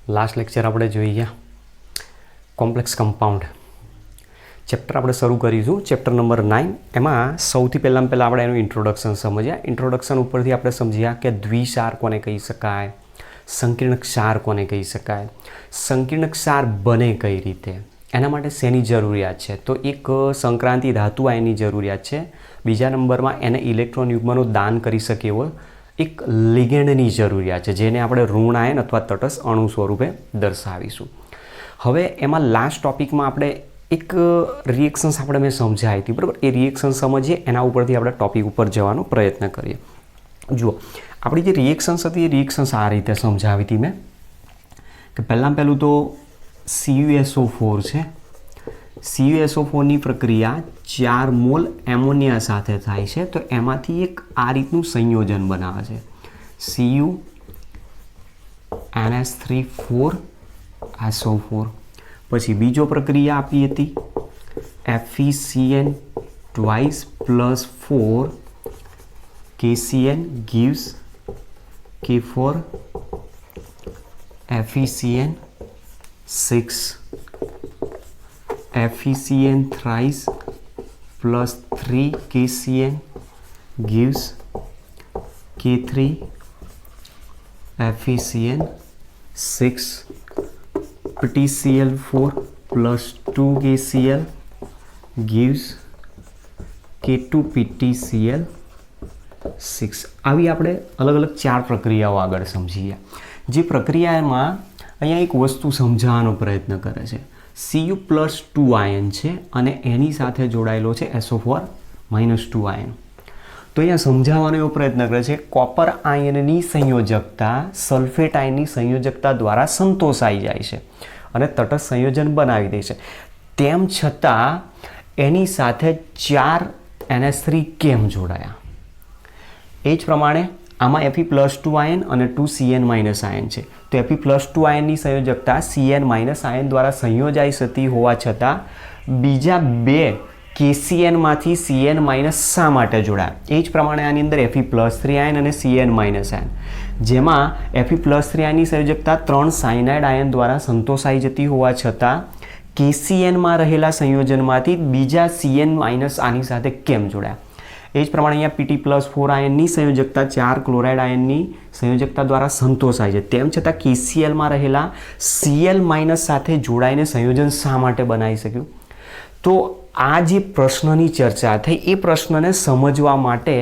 Last lecture આપણે જોઈ ગયા કોમ્પ્લેક્સ કમ્પાઉન્ડ ચેપ્ટર આપણે શરૂ કરીશું ચેપ્ટર નંબર 9. એમાં સૌથી પહેલાં આપણે એનું ઇન્ટ્રોડક્શન સમજ્યા. ઇન્ટ્રોડક્શન ઉપરથી આપણે સમજ્યા કે દ્વિક્ષાર કોને કહી શકાય, સંકીર્ણ ક્ષાર કોને કહી શકાય, સંકીર્ણ ક્ષાર બને કઈ રીતે, એના માટે શેની જરૂરિયાત છે. તો એક સંક્રાંતિ ધાતુ આયનની જરૂરિયાત છે. બીજા નંબરમાં એને ઇલેક્ટ્રોન યુગ્મનું દાન કરી શકે એવો એક લિગેન્ડની જરૂરિયાત છે, જેને આપણે ઋણ આયન અથવા તટસ્થ અણુ સ્વરૂપે દર્શાવીશું. હવે એમાં લાસ્ટ ટોપિકમાં આપણે એક રિએક્શન્સ મેં સમજાવી હતી, બરાબર. એ રિએક્શન સમજીએ, એના ઉપરથી આપણે ટોપિક ઉપર જવાનો પ્રયત્ન કરીએ. જુઓ, આપણી જે રિએક્શન્સ હતી એ રિએક્શન્સ આ રીતે સમજાવી હતી મેં કે પહેલું તો CuSO4 છે. CuSO4ની પ્રક્રિયા 4 મોલ એમોનિયા સાથે થાય છે. તો એમાંથી એક આ રીતનું સંયોજન બનાવે છે, CuNH3,4SO4. પછી બીજો પ્રક્રિયા આપી હતી FeCN twice plus 4 KCN gives K4 FeCN 6 FeCN thrice plus 3 KCN gives K3 FeCN 6 PtCl4 plus 2 KCl gives K2 PtCl6. આવી આપણે અલગ અલગ 4 પ્રક્રિયાઓ આગળ સમજીએ. જે પ્રક્રિયામાં અહીંયા એક વસ્તુ સમજાવવાનો પ્રયત્ન કરે છે. Cu+2 આયન છે અને એની સાથે જોડાયેલો છે SO4-2 આયન. તો અહીંયા સમજાવવાનો એવો પ્રયત્ન કરે છે કોપર આયનની સંયોજકતા સલ્ફેટ આયનની સંયોજકતા દ્વારા સંતોષાઈ જાય છે અને તટસ્થ સંયોજન બનાવી દે છે. તેમ છતાં એની સાથે 4 NH3 કેમ જોડાયા? એ જ પ્રમાણે આમાં Fe+2 આયન અને 2 Cn- આયન છે. તો Fe+2 આયનની સંયોજકતા Cn- આયન દ્વારા સંયોજાઈ શકતી હોવા છતાં બીજા 2 KCnમાંથી Cn- શા માટે જોડાયા? એ જ પ્રમાણે આની અંદર Fe+3 આયન અને Cn- આયન, જેમાં Fe+3 આયનની સંયોજકતા 3 સાયનાઇડ આયન દ્વારા સંતોષાઈ જતી હોવા છતાં KCnમાં રહેલા સંયોજનમાંથી બીજા Cn- આની સાથે કેમ જોડાયા? એ જ પ્રમાણે અહીંયા Pt+4 આયનની સંયોજકતા 4 ક્લોરાઇડ આયનની સંયોજકતા દ્વારા સંતોષાય છે. તેમ છતાં KClમાં રહેલા Cl- સાથે જોડાઈને સંયોજન શા માટે બનાવી શક્યું? તો આ જે પ્રશ્નની ચર્ચા થઈ એ પ્રશ્નને સમજવા માટે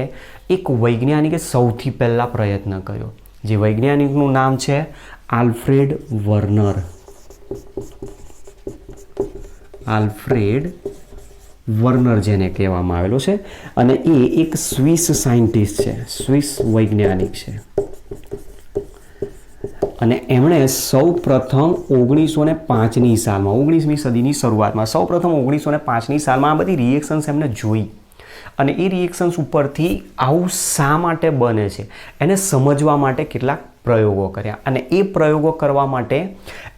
એક વૈજ્ઞાનિકે સૌથી પહેલાં પ્રયત્ન કર્યો. જે વૈજ્ઞાનિકનું નામ છે આલ્ફ્રેડ વર્નર. આલ્ફ્રેડ વર્નર જેને કહેવામાં આવેલો છે, અને એ એક સ્વિસ સાયન્ટિસ્ટ છે, સ્વિસ વૈજ્ઞાનિક છે. અને એમણે સૌ પ્રથમ 1905ની સાલમાં, 19મી સદીની શરૂઆતમાં, સૌ પ્રથમ 1905ની સાલમાં આ બધી રિએક્શન્સ એમને જોઈ અને એ રિએક્શન્સ ઉપરથી આવું શા માટે બને છે એને સમજવા માટે કેટલાક પ્રયોગો કર્યા. અને એ પ્રયોગો કરવા માટે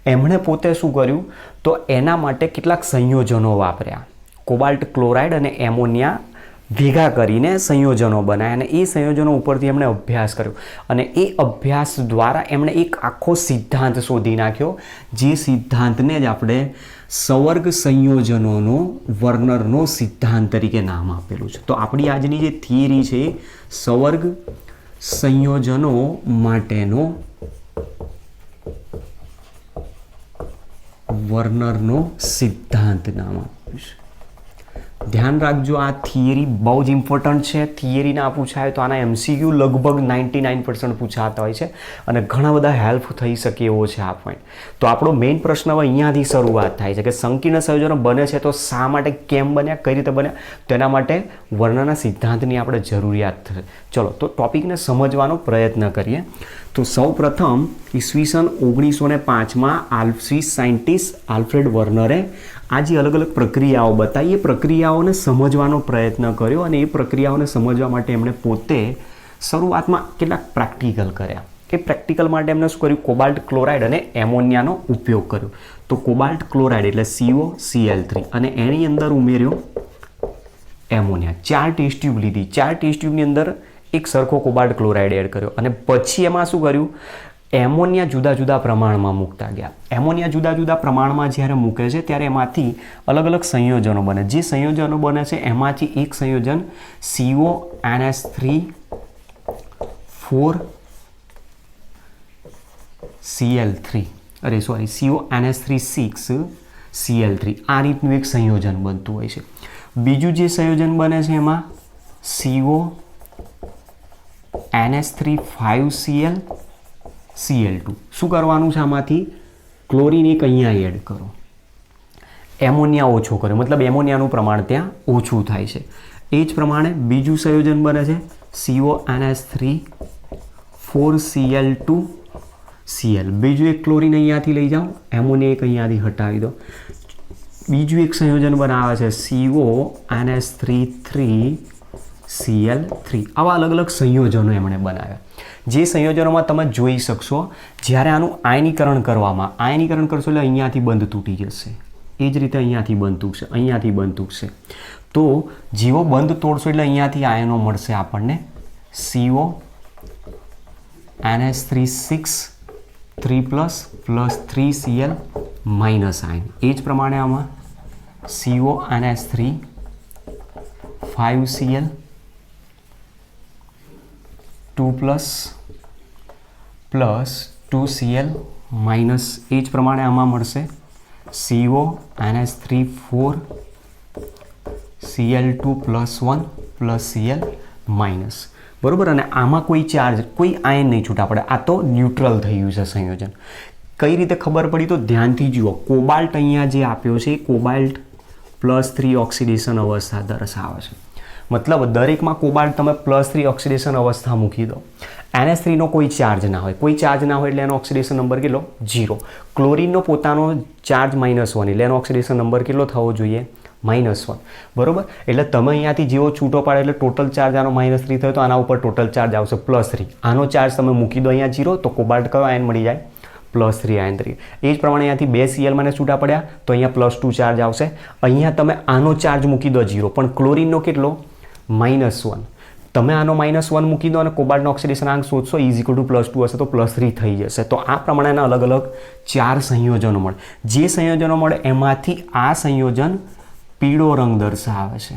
એમણે પોતે શું કર્યું? તો એના માટે કેટલાક સંયોજનો વાપર્યા. કોબાલ્ટ ક્લોરાઇડ અને એમોનિયા ભેગા કરીને સંયોજનો બનાવ્યા અને એ સંયોજનો ઉપરથી એમણે અભ્યાસ કર્યો અને એ અભ્યાસ દ્વારા એમણે એક આખો સિદ્ધાંત શોધી નાખ્યો, જે સિદ્ધાંતને જ આપણે સવર્ગ સંયોજનોનો વર્નરનો સિદ્ધાંત તરીકે નામ આપેલું છે. તો આપણી આજની જે થિયરી છે સવર્ગ સંયોજનો માટેનો વર્નરનો સિદ્ધાંત નામ આપ્યું છે. ધ્યાન રાખજો, આ થિયરી બહુ જ ઇમ્પોર્ટન્ટ છે. થિયરી ના પૂછાય તો આના MCQ લગભગ 99% પૂછાતા હોય છે અને ઘણા બધા હેલ્પ થઈ શકે એવો છે આ પોઈન્ટ. તો આપણો મેઇન પ્રશ્ન હવે અહીંયાથી શરૂઆત થાય છે કે સંકીર્ણ સંયોજનો બને છે તો શા માટે, કેમ બન્યા, કઈ રીતે બન્યા? તેના માટે વર્ણના સિદ્ધાંતની આપણે જરૂરિયાત છે. ચલો તો ટોપિકને સમજવાનો પ્રયત્ન કરીએ. તો સૌ પ્રથમ ઈસવીસન 1905માં સ્વિસ સાયન્ટિસ્ટ આલ્ફ્રેડ વર્નરે આ જે અલગ અલગ પ્રક્રિયાઓ બતાવી એ પ્રક્રિયાઓને સમજવાનો પ્રયત્ન કર્યો અને એ પ્રક્રિયાઓને સમજવા માટે એમણે પોતે શરૂઆતમાં કેટલાક પ્રેક્ટિકલ કર્યા. એ પ્રેક્ટિકલ માટે એમણે શું કર્યું? કોબાલ્ટ ક્લોરાઇડ અને એમોનિયાનો ઉપયોગ કર્યો. તો કોબાલ્ટ ક્લોરાઇડ એટલે COCl3 અને એની અંદર ઉમેર્યો એમોનિયા. 4 ટેસ્ટ ટ્યુબ લીધી. 4 ટેસ્ટ ટ્યુબની અંદર એક સરખો કોબાલ્ટ ક્લોરાઇડ એડ કર્યો અને પછી એમાં શું કર્યું? એમોનિયા જુદા જુદા પ્રમાણમાં મૂકતા ગયા. એમોનિયા જુદા જુદા પ્રમાણમાં જ્યારે મૂકે છે ત્યારે એમાંથી અલગ અલગ સંયોજનો બને. જે સંયોજનો બને છે એમાંથી એક સંયોજન CONS3 આ રીતનું એક સંયોજન બનતું હોય છે. બીજું જે સંયોજન બને છે એમાં CONS3 5Cl શું કરવાનું છે? આમાંથી ક્લોરીન એક અહીંયા એડ કરો, એમોનિયા ઓછો કર્યો, મતલબ એમોનિયાનું પ્રમાણ ત્યાં ઓછું થાય છે. એ જ પ્રમાણે બીજું સંયોજન બને છે CONS3 4Cl2Cl. બીજું એક ક્લોરીન અહીંયાથી લઈ જાઓ, એમોનિયા એક અહીંયાથી હટાવી દો. બીજું એક સંયોજન બનાવે છે CONS3 3Cl3. આવા અલગ અલગ સંયોજનો એમણે બનાવ્યા. જે સંયોજનોમાં તમે જોઈ શકશો જ્યારે આનું આયનીકરણ કરશો એટલે અહીંયાથી બંધ તૂટી જશે. એ જ રીતે અહીંયાથી બંધ તૂટશે, અહીંયાથી બંધ તૂટશે. તો જેવો બંધ તોડશો એટલે અહીંયાથી આયનો મળશે આપણને CONS3 3+ + 3Cl આયન. એ જ પ્રમાણે આમાં CONS3 5Cl 2+ + 2Cl-. એ જ પ્રમાણે આમાં મળશે CONS3 4Cl2 + 1 + Cl-. બરાબર. અને આમાં કોઈ આયન નહીં છૂટા પડે. આ તો ન્યુટ્રલ થઈ ગયું છે સંયોજન. કઈ રીતે ખબર પડી? તો ધ્યાનથી જુઓ. કોબાલ્ટ અહીંયા જે આપ્યો છે એ કોબાલ્ટ +3 ઓક્સિડેશન અવસ્થા દર્શાવે છે. મતલબ દરેકમાં કોબાલ્ટ તમે +3 ઓક્સિડેશન અવસ્થા મૂકી દો. NH3નો કોઈ ચાર્જ ના હોય, એટલે એનો ઓક્સિડેશન નંબર કેટલો? 0. ક્લોરીનનો પોતાનો ચાર્જ -1 એટલે એનો ઓક્સિડેશન નંબર કેટલો થવો જોઈએ? -1. બરાબર. એટલે તમે અહીંયાથી જેવો છૂટો પાડે એટલે ટોટલ ચાર્જ આનો -3 થયો તો આના ઉપર ટોટલ ચાર્જ આવશે +3. આનો ચાર્જ તમે મૂકી દો અહીંયા 0 તો કોબાલ્ટ કયો આયન મળી જાય? +3 આયન તરીકે. એ જ પ્રમાણે અહીંયાથી 2 Cl મને છૂટા પડ્યા તો અહીંયા +2 ચાર્જ આવશે. અહીંયા તમે આનો ચાર્જ મૂકી દો 0, પણ ક્લોરીનનો કેટલો? -1. તમે આનો -1 મૂકી દો અને કોબાલ્ટનો ઓક્સિડેશન આંક શોધશો = +2 હશે તો +3 થઈ જશે. તો આ પ્રમાણેના અલગ અલગ 4 સંયોજનો મળે. જે સંયોજનો મળે એમાંથી આ સંયોજન પીળો રંગ દર્શાવે છે,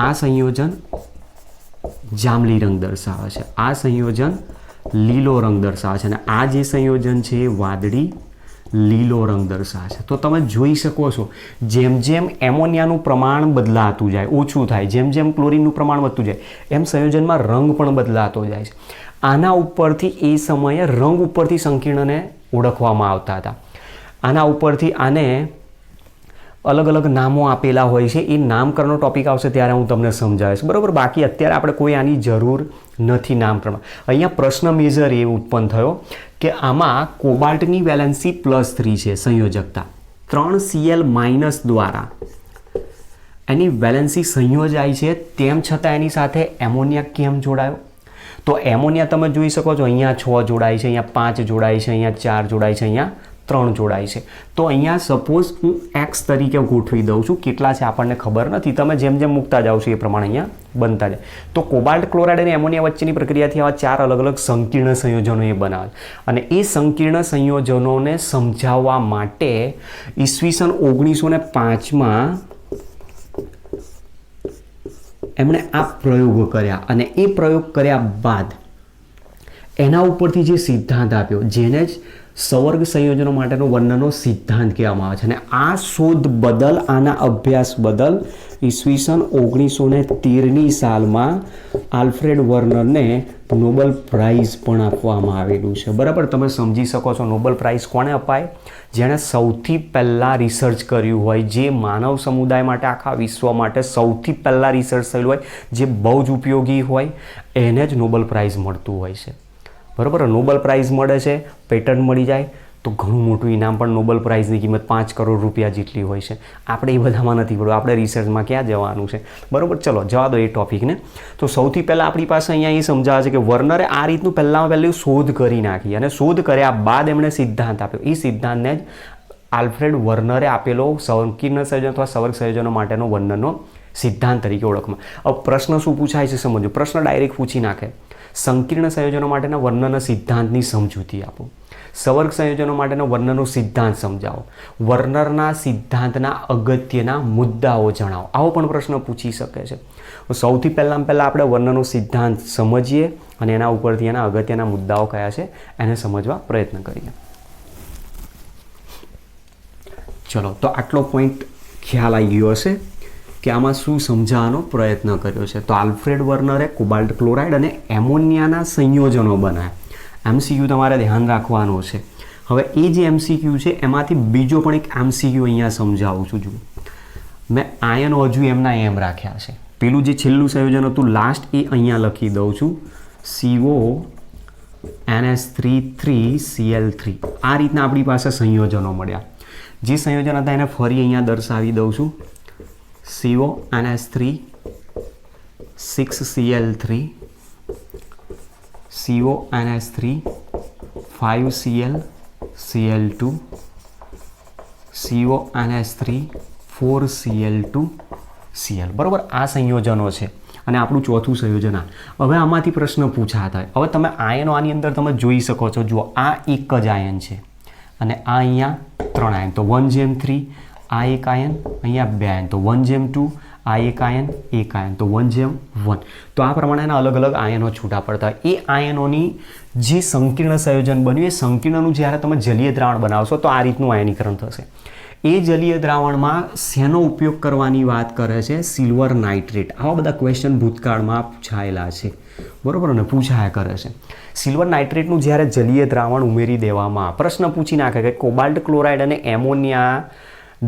આ સંયોજન જાંબલી રંગ દર્શાવે છે, આ સંયોજન લીલો રંગ દર્શાવે છે અને આ જે સંયોજન છે એ વાદળી લીલો રંગ દર્શાવે છે. તો તમે જોઈ શકો છો જેમ જેમ એમોનિયાનું પ્રમાણ બદલાતું જાય, ઓછું થાય, જેમ જેમ ક્લોરીનનું પ્રમાણ વધતું જાય એમ સંયોજનમાં રંગ પણ બદલાતો જાય છે. આના ઉપરથી એ સમયે રંગ ઉપરથી સંકીર્ણને ઓળખવામાં આવતા હતા. આના ઉપરથી આને અલગ અલગ નામો આપેલા હોય છે. એ નામકરણનો ટોપિક આવશે ત્યારે હું તમને સમજાવીશ. બરાબર. બાકી અત્યારે આપણે કોઈ આની જરૂર નથી નામકરણ. અહીંયા પ્રશ્ન મેજર એ ઉત્પન્ન થયો કે આમાં કોબાલ્ટની વેલેન્સી +3 છે, સંયોજકતા 3Cl- દ્વારા એની વેલેન્સી સંયોજાય છે, તેમ છતાં એની સાથે એમોનિયા કેમ જોડાયો? તો એમોનિયા તમે જોઈ શકો છો અહીંયા 6 જોડાય છે, અહીંયા 5 જોડાય છે, અહીંયા 4 જોડાય છે, અહીંયા 3 જોડાય છે. તો અહીંયા સપોઝ હું x તરીકે ગોઠવી દઉં છું. કેટલા છે આપણને ખબર નથી. તમે જેમ જેમ મૂકતા જાઓ છો એ પ્રમાણે અહીંયા બનતા જાય. તો કોબાલ્ટ ક્લોરાઇડ અને એમોનિયા વચ્ચેની પ્રક્રિયાથી આવા 4 અલગ અલગ સંકીર્ણ સંયોજનો એ બનાવે. અને એ સંકીર્ણ સંયોજનોને સમજાવવા માટે ઈસવીસન 1905માં એમણે આ પ્રયોગો કર્યા અને એ પ્રયોગ કર્યા બાદ એના ઉપરથી જે સિદ્ધાંત આપ્યો જેને જ સવર્ગ સંયોજનો માટેનો વર્ણનનો સિદ્ધાંત કહેવામાં આવે છે. અને આ શોધ બદલ, આના અભ્યાસ બદલ ઈસવીસન 1913ની સાલમાં આલ્ફ્રેડ વર્નરને નોબેલ પ્રાઇઝ પણ આપવામાં આવેલું છે. બરાબર. તમે સમજી શકો છો નોબેલ પ્રાઇઝ કોને અપાય? જેણે સૌથી પહેલાં રિસર્ચ કર્યું હોય, જે માનવ સમુદાય માટે, આખા વિશ્વ માટે સૌથી પહેલાં રિસર્ચ થયેલું હોય, જે બહુ જ ઉપયોગી હોય, એને જ નોબેલ પ્રાઇઝ મળતું હોય છે. બરાબર. નોબેલ પ્રાઇઝ મળે છે, પેટન્ટ મળી જાય તો ઘણું મોટું ઇનામ. પણ નોબેલ પ્રાઇઝની કિંમત 5 કરોડ રૂપિયા જેટલી હોય છે. આપણે એ બધામાં નથી પડવું, આપણે રિસર્ચમાં ક્યાં જવાનું છે? બરાબર. ચલો જવા દો એ ટોપિકને. તો સૌથી પહેલાં આપણી પાસે અહીંયા એ સમજાવે છે કે વર્નરે આ રીતનું પહેલી શોધ કરી નાખી અને શોધ કર્યા બાદ એમણે સિદ્ધાંત આપ્યો. એ સિદ્ધાંતને જ આલ્ફ્રેડ વર્નરે આપેલો સંકીર્ણ સંયોજન અથવા સવર્ગ સંયોજનો માટેનો વર્ણનનો સિદ્ધાંત તરીકે ઓળખવામાં. હવે પ્રશ્ન શું પૂછાય છે સમજો. પ્રશ્ન ડાયરેક્ટ પૂછી નાખે સંકીર્ણ સંયોજનો માટેના વર્ણનના સિદ્ધાંતની સમજૂતી આપો. સવર્ગ સંયોજનો માટેનો વર્ણનનો સિદ્ધાંત સમજાવો. વર્નરના સિદ્ધાંતના અગત્યના મુદ્દાઓ જણાવો. આવો પણ પ્રશ્ન પૂછી શકે છે. સૌથી પહેલાં આપણે વર્ણનનો સિદ્ધાંત સમજીએ અને એના ઉપરથી એના અગત્યના મુદ્દાઓ કયા છે એને સમજવા પ્રયત્ન કરીએ. ચલો, તો આટલો પોઈન્ટ ખ્યાલ આવી ગયો હશે કે આમાં શું સમજાવવાનો પ્રયત્ન કર્યો છે. તો આલ્ફ્રેડ વર્નરે કોબાલ્ટ ક્લોરાઇડ અને એમોનિયાના સંયોજનો બનાવ્યા. MCQ તમારે ધ્યાન રાખવાનો છે. હવે એ જે MCQ છે એમાંથી બીજો પણ એક MCQ અહીંયા સમજાવું છું. જુઓ, મેં આયનો હજુ એમના એમ રાખ્યા છે. પેલું જે છેલ્લું સંયોજન હતું લાસ્ટ એ અહીંયા લખી દઉં છું, CONS3,3Cl3. આ રીતના આપણી પાસે સંયોજનો મળ્યા. જે સંયોજન હતા એને ફરી અહીંયા દર્શાવી દઉં છું, CONS3 6Cl3, CONS3 5Cl Cl2, CONS3 4Cl2 Cl. બરાબર, આ સંયોજનો છે અને આપણું ચોથું સંયોજન આ. હવે આમાંથી પ્રશ્ન પૂછાતા હોય. હવે તમે આયનો આની અંદર તમે જોઈ શકો છો. જુઓ, આ એક જ આયન છે અને આ અહીંયા 3 આયન. તો 1:3 આ એક આયન, અહીંયા 2 આયન. તો 1:2 આ એક આયન, એક આયન. તો 1:1. તો આ પ્રમાણેના અલગ અલગ આયનો છૂટા પડતા હોય. એ આયનોની જે સંકીર્ણ સંયોજન બન્યું એ સંકીર્ણનું જ્યારે તમે જલીય દ્રાવણ બનાવશો તો આ રીતનું આયનીકરણ થશે. એ જલીય દ્રાવણમાં શેનો ઉપયોગ કરવાની વાત કરે છે? Silver nitrate. આવા બધા ક્વેશ્ચન ભૂતકાળમાં પૂછાયેલા છે, બરાબર, અને પૂછાયા કરે છે. સિલ્વર નાઇટ્રેટનું જ્યારે જલીય દ્રાવણ ઉમેરી દેવામાં પ્રશ્ન પૂછી નાખે કે કોબાલ્ટ ક્લોરાઇડ અને એમોનિયા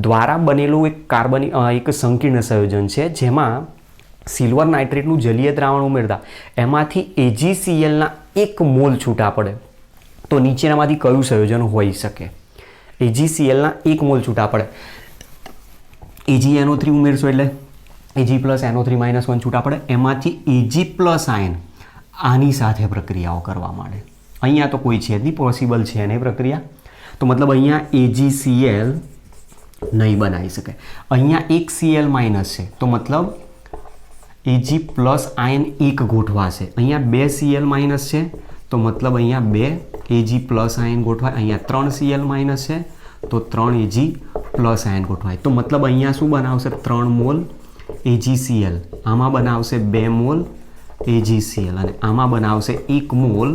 દ્વારા બનેલું એક સંકીર્ણ સંયોજન છે જેમાં સિલ્વર નાઇટ્રેટનું જલીય દ્રાવણ ઉમેરતા એમાંથી AgClના 1 મોલ છૂટા પડે તો નીચેનામાંથી કયું સંયોજન હોઈ શકે? AgClના 1 મોલ છૂટા પડે. AgNO3 ઉમેરશો એટલે Ag + NO3 - 1 છૂટા પડે. એમાંથી Ag+ આયન આની સાથે પ્રક્રિયાઓ કરવા માંડે. અહીંયા તો કોઈ છે જ નહીં, પોસિબલ છે નહીં પ્રક્રિયા. તો મતલબ અહીંયા AgCl નહીં બનાવી શકે. અહીંયા એક Cl- છે તો મતલબ Ag+ આયન 1 ગોઠવાશે. અહીંયા 2 Cl- છે તો મતલબ અહીંયા 2 Ag+ આયન ગોઠવાય. અહીંયા 3 Cl- છે તો 3 Ag+ આયન ગોઠવાય. તો મતલબ અહીંયા શું બનાવશે? 3 મોલ AgCl. આમાં બનાવશે 2 મોલ AgCl અને આમાં બનાવશે 1 મોલ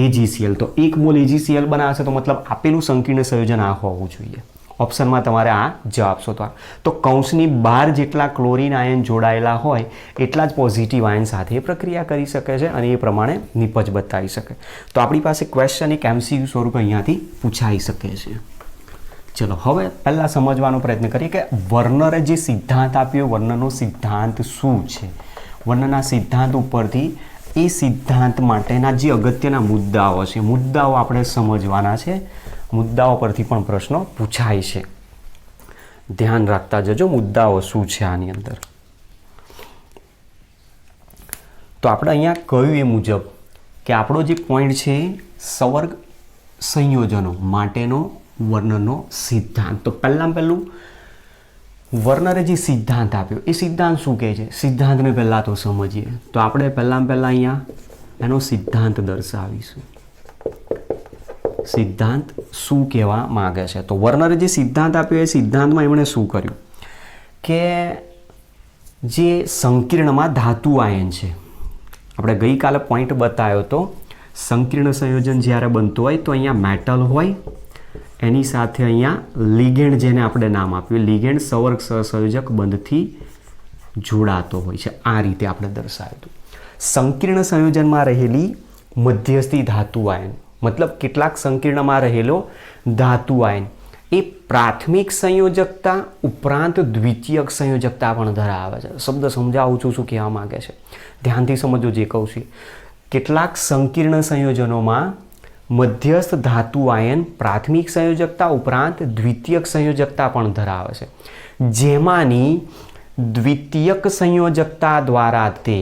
AgCl. તો 1 મોલ AgCl બનાવશે તો મતલબ આપેલું સંકીર્ણ સંયોજન આ હોવું જોઈએ. ઓપ્શનમાં તમારે આ જવાબ શોધવા. તો કૌંસની બહાર જેટલા ક્લોરીન આયન જોડાયેલા હોય એટલા જ પોઝિટિવ આયન સાથે પ્રક્રિયા કરી શકે છે અને એ પ્રમાણે નિપજ બતાવી શકે. તો આપણી પાસે ક્વેશ્ચન એક MCQ સ્વરૂપે અહીંયાથી પૂછાઈ શકે છે. ચલો, હવે પહેલાં સમજવાનો પ્રયત્ન કરીએ કે વર્નરે જે સિદ્ધાંત આપ્યો વર્ણનનો સિદ્ધાંત શું છે. વર્ણનના સિદ્ધાંત ઉપરથી એ સિદ્ધાંત માટેના જે અગત્યના મુદ્દાઓ છે મુદ્દાઓ આપણે સમજવાના છે. મુદ્દાઓ પરથી પણ પ્રશ્નો પૂછાય છે. ધ્યાન રાખતા જજો મુદ્દાઓ શું છે આની અંદર. તો આપણે અહીંયા કહ્યું એ મુજબ કે આપણો જે પોઈન્ટ છે સવર્ગ સંયોજનો માટેનો વર્ણનનો સિદ્ધાંત. તો પહેલું વર્નરે જે સિદ્ધાંત આપ્યો એ સિદ્ધાંત શું કહે છે? સિદ્ધાંતને પહેલાં તો સમજીએ. તો આપણે પહેલાં અહીંયા એનો સિદ્ધાંત દર્શાવીશું. સિદ્ધાંત શું કહેવા માગે છે? તો વર્નરે જે સિદ્ધાંત આપ્યો એ સિદ્ધાંતમાં એમણે શું કર્યું કે જે સંકીર્ણમાં ધાતુ આયન છે, આપણે ગઈકાલે પોઈન્ટ બતાવ્યો તો સંકીર્ણ સંયોજન જ્યારે બનતું હોય તો અહીંયા મેટલ હોય, એની સાથે અહીંયા લિગેન્ડ જેને આપણે નામ આપ્યું લિગેન્ડ સવર્ગ સહસંયોજક બંધથી જોડાતો હોય છે. આ રીતે આપણે દર્શાવ્યું હતું. સંકીર્ણ સંયોજનમાં રહેલી મધ્યસ્થી ધાતુ આયન મતલબ કેટલાક સંકીર્ણમાં રહેલો ધાતુ આયન એ પ્રાથમિક સંયોજકતા ઉપરાંત દ્વિતીયક સંયોજકતા પણ ધરાવે છે. શબ્દ સમજાવું છું શું કહેવા માંગે છે, ધ્યાનથી સમજો જે કહું છું. કેટલાક સંકીર્ણ સંયોજનોમાં મધ્યસ્થ ધાતુ આયન પ્રાથમિક સંયોજકતા ઉપરાંત દ્વિતીયક સંયોજકતા પણ ધરાવે છે, જેમાંની દ્વિતીયક સંયોજકતા દ્વારા તે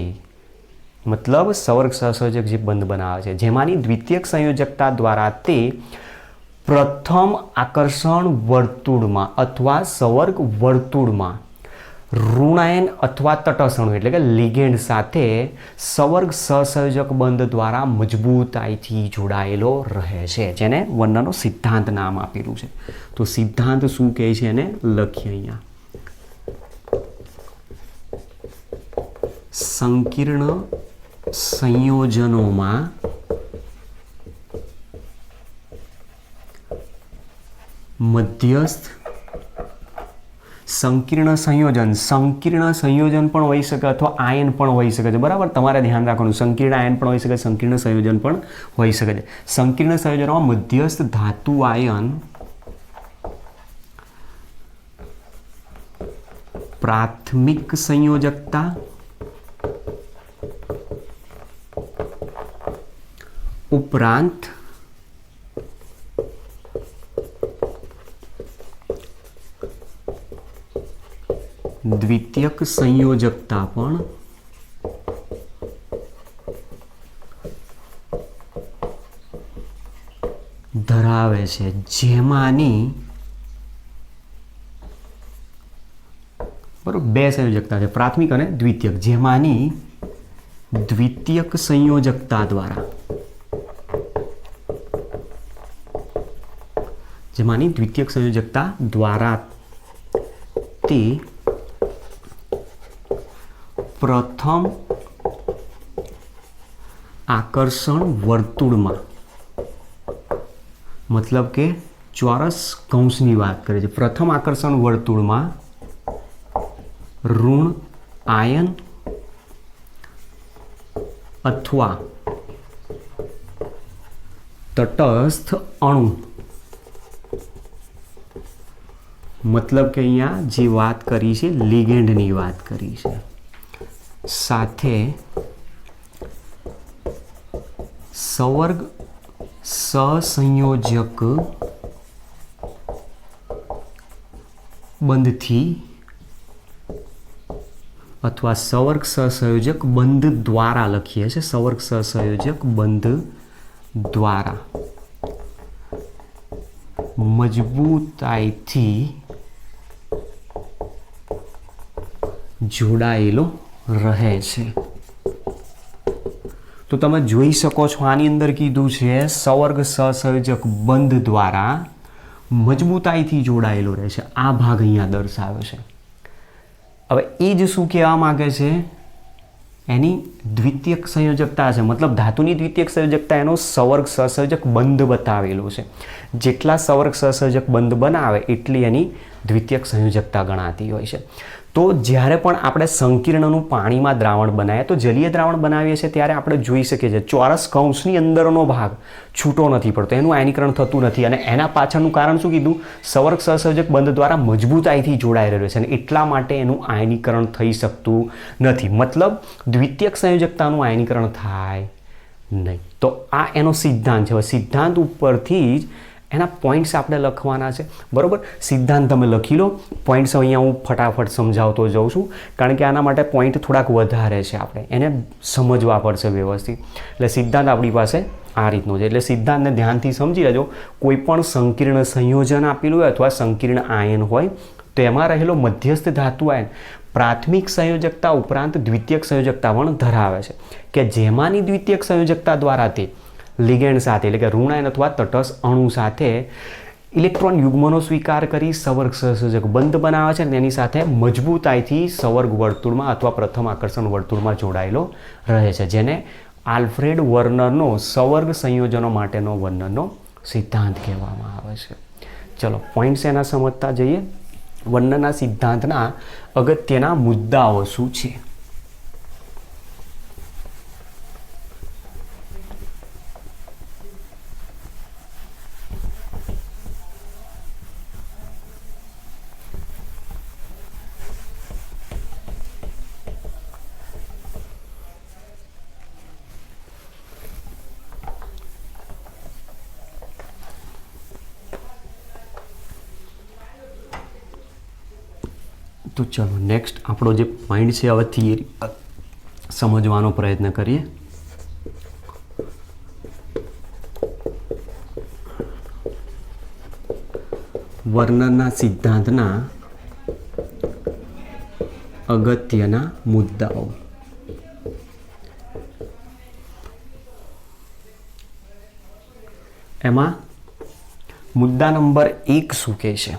મતલબ સવર્ગ સહસંયોજક જે બંધ બનાવે છે જેમાંની દ્વિતીયક સંયોજકતા દ્વારા તે પ્રથમ આકર્ષણ વર્તુળમાં અથવા સવર્ગ વર્તુળમાં ઋણાયન અથવા તટસ્થ અણુ એટલે કે લિગેન્ડ સાથે સવર્ગ સહસંયોજક બંધ દ્વારા મજબૂતાઈથી જોડાયેલો રહે છે, જેને વર્નનો સિદ્ધાંત નામ આપેલું છે. તો સિદ્ધાંત શું કહે છે એને લખીએ અહીંયા. સંકીર્ણ સંયોજનોમાં મધ્યસ્થ સંકીર્ણ સંયોજન પણ હોઈ શકે અથવા આયન પણ હોઈ શકે છે. બરાબર, તમારે ધ્યાન રાખવાનું, સંકીર્ણ આયન પણ હોઈ શકે, સંકીર્ણ સંયોજન પણ હોઈ શકે છે. સંકીર્ણ સંયોજનોમાં મધ્યસ્થ ધાતુ આયન પ્રાથમિક સંયોજકતા ઉપરાંત દ્વિતીયક સંયોજકતા પણ ધરાવે છે, જેમાંની બરોબર બે સંયોજકતા છે, પ્રાથમિક અને દ્વિતીયક, જેમાંની દ્વિતીયક સંયોજકતા દ્વારા તે પ્રથમ આકર્ષણ વર્તુળમાં, મતલબ કે ચોરસ કૌંસની વાત કરે છે, પ્રથમ આકર્ષણ વર્તુળમાં ઋણ આયન અથવા તટસ્થ અણુ, મતલબ કે અહીંયા જે વાત કરી છે લિગેન્ડની વાત કરી છે, સાથે સવર્ગ સહસંયોજક બંધથી અથવા સવર્ગ સહસંયોજક બંધ દ્વારા લખીએ છીએ, સવર્ગ સહસંયોજક બંધ દ્વારા મજબૂતાઈથી જોડાયેલો રહે છે. તો તમે જોઈ શકો છો આની અંદર કીધું છે સવર્ગ સહસંયોજક બંધ દ્વારા મજબૂતાઈથી જોડાયેલો રહે છે. આ ભાગ અહીંયા દર્શાવ્યો છે. હવે એ જ શું કહેવા માંગે છે, એની દ્વિતીયક સંયોજકતા છે, મતલબ ધાતુની દ્વિતીયક સંયોજકતા એનો સવર્ગ સહસંયોજક બંધ બતાવેલો છે. જેટલા સવર્ગ સહસંયોજક બંધ બનાવે એટલી એની દ્વિતીયક સંયોજકતા ગણાતી હોય છે. તો જ્યારે પણ આપણે સંકીર્ણનું પાણીમાં દ્રાવણ બનાવીએ તો જલીય દ્રાવણ બનાવીએ છીએ ત્યારે આપણે જોઈ શકીએ છીએ ચોરસ કૌંસની અંદરનો ભાગ છૂટો નથી પડતો, એનું આયનીકરણ થતું નથી, અને એના પાછળનું કારણ શું કીધું, સવર્ગ સહસંયોજક બંધ દ્વારા મજબૂતાઈથી જોડાયેલો રહે છે, અને એટલા માટે એનું આયનીકરણ થઈ શકતું નથી, મતલબ દ્વિતીયક સંયોજકતાનું આયનીકરણ થાય નહીં. તો આ એનો સિદ્ધાંત છે. હવે સિદ્ધાંત ઉપરથી જ એના પોઈન્ટ્સ આપણે લખવાના છે. બરાબર, સિદ્ધાંત તમે લખી લો, પોઈન્ટ્સ અહીંયા હું ફટાફટ સમજાવતો જાઉં છું, કારણ કે આના માટે પોઈન્ટ થોડાક વધારે છે, આપણે એને સમજવા પડશે વ્યવસ્થિત. એટલે સિદ્ધાંત આપણી પાસે આ રીતનો છે. એટલે સિદ્ધાંતને ધ્યાનથી સમજી લેજો. કોઈ પણ સંકીર્ણ સંયોજન આપેલું હોય અથવા સંકીર્ણ આયન હોય તો એમાં રહેલો મધ્યસ્થ ધાતુ આયન પ્રાથમિક સંયોજકતા ઉપરાંત દ્વિતીયક સંયોજકતા પણ ધરાવે છે, કે જેમાંની દ્વિતીયક સંયોજકતા દ્વારા તે લિગેન્ડ સાથે એટલે કે ઋણાયન અથવા તટસ્થ અણુ સાથે ઇલેક્ટ્રોન યુગ્મનો સ્વીકાર કરી સવર્ગ સહસંયોજક બંધ બનાવે છે, અને તેની સાથે મજબૂતાઈથી સવર્ગ વર્તુળમાં અથવા પ્રથમ આકર્ષણ વર્તુળમાં જોડાયેલો રહે છે, જેને આલ્ફ્રેડ વર્નરનો સવર્ગ સંયોજનો માટેનો વર્નરનો સિદ્ધાંત કહેવામાં આવે છે. ચલો પોઈન્ટ્સ એના સમજતા જઈએ. વર્નરના સિદ્ધાંતના અગત્યના મુદ્દાઓ શું છે? તો ચલો નેક્સ્ટ આપણો જે પોઈન્ટ છે હવે થિયરી સમજવાનો પ્રયત્ન કરીએ. વર્નરના સિદ્ધાંતના અગત્યના મુદ્દાઓ. એમાં મુદ્દા નંબર 1 શું કહે છે?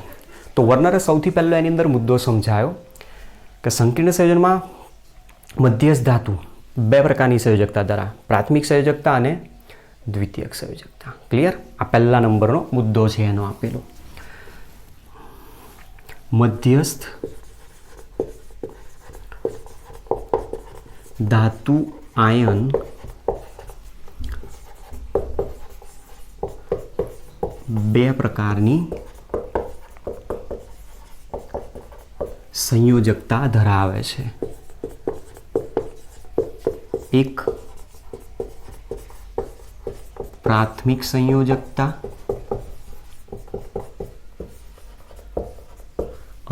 તો વર્નરે સૌથી પહેલો એની અંદર મુદ્દો સમજાયો કે સંકીર્ણ સંયોજનમાં મધ્યસ્થ ધાતુ બે પ્રકારની સંયોજકતા ધરાવે, પ્રાથમિક સંયોજકતા અને દ્વિતીયક સંયોજકતા. ક્લિયર? આ પહેલા નંબરનો મુદ્દો છે એનો આપેલો. મધ્યસ્થ ધાતુ આયન બે પ્રકારની સંયોજકતા ધરાવે છે. એક પ્રાથમિક સંયોજકતા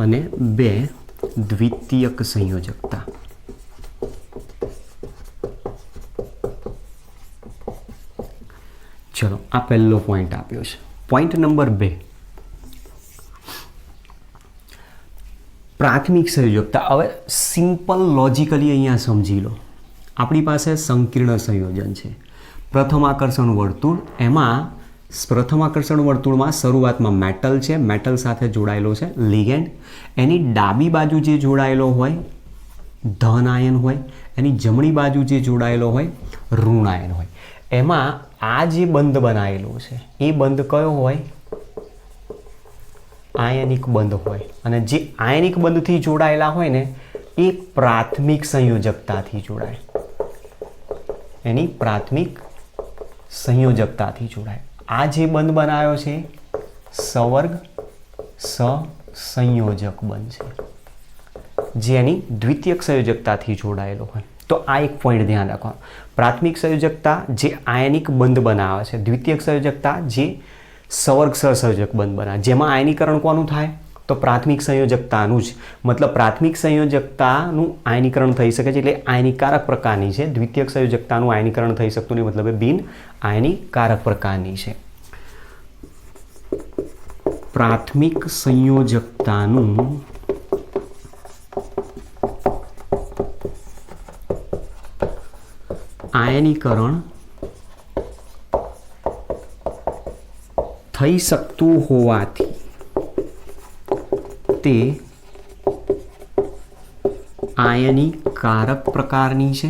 અને બે દ્વિતીયક સંયોજકતા. ચલો, આ પહેલો પોઈન્ટ આપ્યો છે. પોઈન્ટ નંબર 2, પ્રાથમિક સંયોજકતા. હવે સિમ્પલ લોજિકલી અહીંયા સમજી લો. આપણી પાસે સંકીર્ણ સંયોજન છે. પ્રથમ આકર્ષણ વર્તુળ, એમાં પ્રથમ આકર્ષણ વર્તુળમાં શરૂઆતમાં મેટલ છે, મેટલ સાથે જોડાયેલો છે લિગેન્ડ. એની ડાબી બાજુ જે જોડાયેલો હોય ધન આયન હોય, એની જમણી બાજુ જે જોડાયેલો હોય ઋણ આયન હોય. એમાં આ જે બંધ બનાવેલો છે એ બંધ કયો હોય? આયનિક બંધ હોય. અને જે આયનિક બંધથી જોડાયેલા હોય ને એ પ્રાથમિક સંયોજકતાથી જોડાય. એની પ્રાથમિક સંયોજકતાથી જોડાય. આ જે બંધ બનાવ્યો છે સવર્ગ સહસંયોજક બંધ છે, જે એની દ્વિતીયક સંયોજકતાથી જોડાયેલો હોય. તો આ એક પોઈન્ટ ધ્યાન રાખવાનો. પ્રાથમિક સંયોજકતા જે આયનિક બંધ બનાવે છે, દ્વિતીયક સંયોજકતા જે સવર્ગ સહસંયોજક બંધ બનાવે. જેમાં આયનીકરણ કોનું થાય? તો પ્રાથમિક સંયોજકતાનું જ. મતલબ પ્રાથમિક સંયોજકતાનું આયનીકરણ થઈ શકે છે એટલે આયનીકારક પ્રકારની છે. દ્વિતીયક સંયોજકતાનું આયનીકરણ થઈ શકતું નહીં, મતલબ બિન આયનીકારક પ્રકારની છે. પ્રાથમિક સંયોજકતાનું આયનીકરણ થઈ શકતું હોવાથી તે આયનીકારક પ્રકારની છે,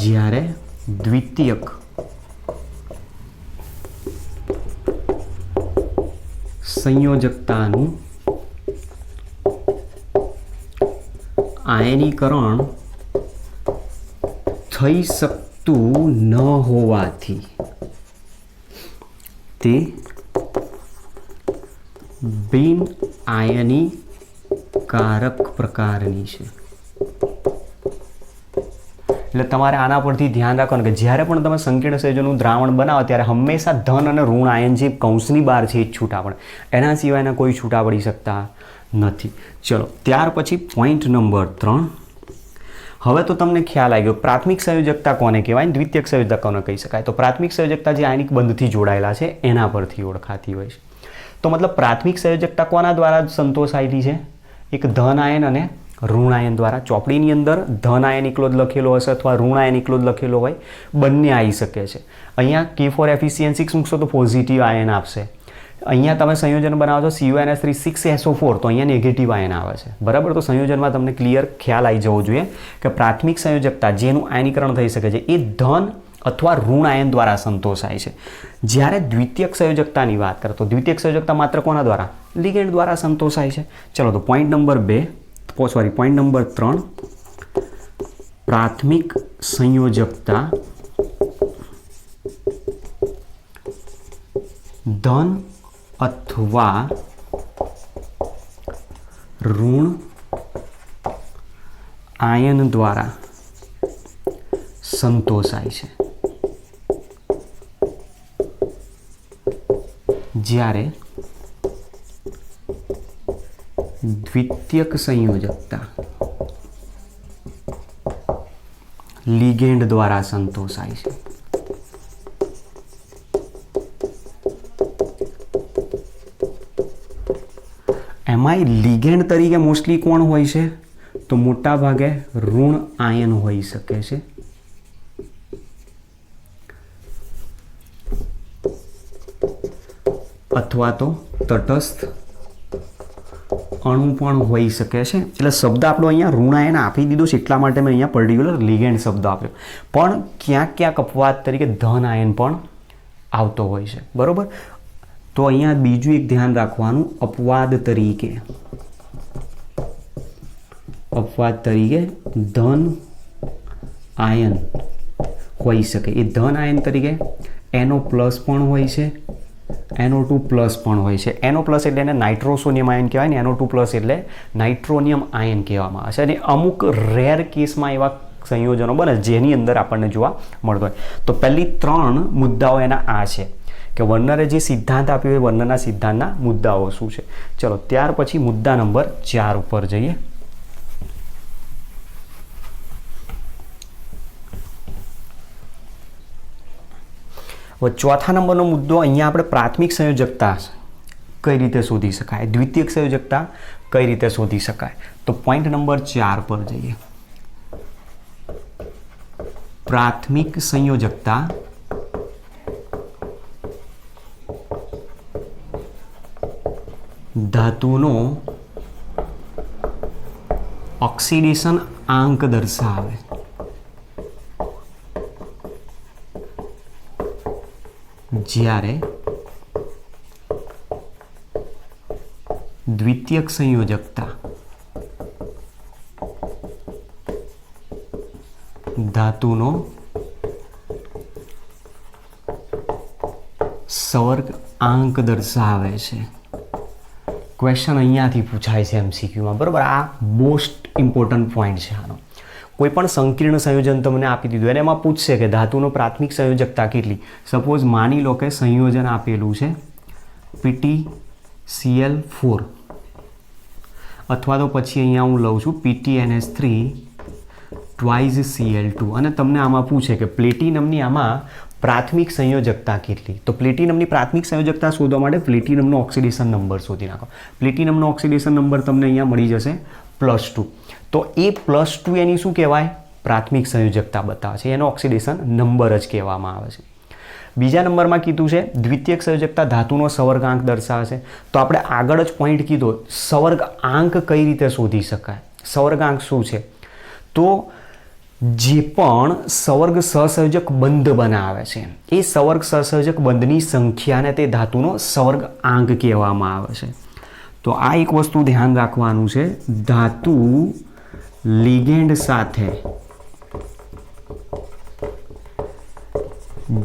જ્યારે દ્વિતીયક સંયોજકતાનું આયનીકરણ થઈ શકતું ન હોવાથી તે બિન આયનીકારક પ્રકારની છે. એટલે તમારે આના પરથી ધ્યાન રાખવાનું કે જ્યારે પણ તમે સંકીર્ણ સંયોજનનું દ્રાવણ બનાવો ત્યારે હંમેશા ધન અને ઋણ આયન જે કૌંસની બહાર છે એ જ છૂટા પડે. એના સિવાયના કોઈ છૂટા પડી શકતા નથી. ચલો, ત્યાર પછી પોઈન્ટ નંબર 3. હવે તો તમને ખ્યાલ આવી ગયો પ્રાથમિક સંયોજકતા કોને કહેવાય, દ્વિતીયક સંયોજકતા કોને કહી શકાય. તો પ્રાથમિક સંયોજકતા જે આયનિક બંધથી જોડાયેલા છે એના પરથી ઓળખાતી હોય છે. તો મતલબ પ્રાથમિક સંયોજકતા કોના દ્વારા સંતોષાયેલી છે? એક ધન આયન અને ઋણ આયન દ્વારા. ચોપડીની અંદર ધન આયન એકલો જ લખેલો હશે અથવા ઋણ આયન એકલો જ લખેલો હોય, બંને આવી શકે છે. અહીંયા K4 એફિશિયન્સી મૂકશો તો પોઝિટિવ આયન આપશે. અહીંયા તમે સંયોજન બનાવો છો CuNH3 6SO4 તો અહીંયા નેગેટિવ આયન આવે છે. બરાબર? તો સંયોજનમાં તમને ક્લિયર ખ્યાલ આવી જવો જોઈએ કે પ્રાથમિક સંયોજકતા જેનું આયનીકરણ થઈ શકે છે એ ધન અથવા ઋણ આયન દ્વારા સંતોષાય છે. જ્યારે દ્વિતીયક સંયોજકતાની વાત કરો તો દ્વિતીયક સંયોજકતા માત્ર કોના દ્વારા? લિગેન્ડ દ્વારા સંતોષાય છે. ચલો, તો પોઈન્ટ નંબર 3, પ્રાથમિક સંયોજકતા ધન અથવા ઋણ આયન દ્વારા સંતોષાય છે. જ્યારે દ્વિતીયક સંયોજકતા લિગેન્ડ દ્વારા સંતોષાય છે. એમાં આમાંય લિગેન્ડ તરીકે મોસ્ટલી કોણ હોય છે? તો મોટા ભાગે ઋણ આયન હોઈ શકે છે. અથવા તો તટસ્થ અણુ પણ હોઈ શકે છે. એટલે શબ્દ આપણો અહીંયા ઋણાયન આપી દીધો છે એટલા માટે મેં અહીંયા પર્ટિક્યુલર લિગેન્ડ શબ્દ આપ્યો. પણ ક્યાંક ક્યાંક અપવાદ તરીકે ધન આયન પણ આવતો હોય છે. બરોબર. તો અહીંયા બીજું એક ધ્યાન રાખવાનું, અપવાદ તરીકે ધન આયન હોઈ શકે. એ ધન આયન તરીકે NO+ પણ હોય છે, NO2+ પણ હોય છે. NO+ એટલે એને નાઇટ્રોસોનિયમ આયન કહેવાય ને, NO2+ એટલે નાઇટ્રોનિયમ આયન કહેવામાં આવે છે. અને અમુક રેર કેસમાં એવા સંયોજનો બને જેની અંદર આપણને જોવા મળતો હોય. તો પહેલી 3 મુદ્દાઓ એના આ છે કે વર્નરે જે સિદ્ધાંત આપ્યો એ વર્નરના સિદ્ધાંતના મુદ્દાઓ શું છે. ચલો ત્યાર પછી મુદ્દા નંબર 4 ઉપર જઈએ. હવે ચોથા નંબરનો મુદ્દો, અહીંયા આપણે પ્રાથમિક સંયોજકતા કઈ રીતે શોધી શકાય, દ્વિતીયક સંયોજકતા કઈ રીતે શોધી શકાય. તો પોઈન્ટ નંબર 4 પર જઈએ. પ્રાથમિક સંયોજકતા ધાતુનો ઓક્સિડેશન આંક દર્શાવે. જ્યારે દ્વિતીયક સંયોજકતા ધાતુનો સવર્ગ આંક દર્શાવે છે. ક્વેશ્ચન અહીંયાથી પૂછાય છે MCQમાં. બરાબર. આ મોસ્ટ ઇમ્પોર્ટન્ટ પોઈન્ટ છે આનો. કોઈ પણ સંકીર્ણ સંયોજન તમને આપી દીધું અને એમાં પૂછશે કે ધાતુનો પ્રાથમિક સંયોજકતા કેટલી. સપોઝ માની લો કે સંયોજન આપેલું છે PtCl4 અથવા તો પછી અહીંયા હું લઉં છું PtNH3 2 Cl2 અને તમને આમાં પૂછે કે પ્લેટિનમની આમાં પ્રાથમિક સંયોજકતા કેટલી. તો પ્લેટિનમની પ્રાથમિક સંયોજકતા શોધવા માટે પ્લેટિનમનો ઓક્સિડેશન નંબર શોધી નાખો. પ્લેટિનમનો ઓક્સિડેશન નંબર તમને અહીંયા મળી જશે +2. તો એ +2 એની શું કહેવાય? પ્રાથમિક સંયોજકતા બતાવે છે. એનો ઓક્સિડેશન નંબર જ કહેવામાં આવે છે. બીજા નંબરમાં કીધું છે દ્વિતીયક સંયોજકતા ધાતુનો સવર્ગાંક દર્શાવે છે. તો આપણે આગળ જ પોઈન્ટ કીધો, સવર્ગાંક કઈ રીતે શોધી શકાય? સવર્ગાંક શું છે? તો જે પણ સવર્ગ સહસંયોજક બંધ બનાવે છે એ સવર્ગ સહસંયોજક બંધની સંખ્યાને તે ધાતુનો સવર્ગાંક કહેવામાં આવે છે. તો આ એક વસ્તુ ધ્યાન રાખવાનું છે. ધાતુ લિગેન્ડ સાથે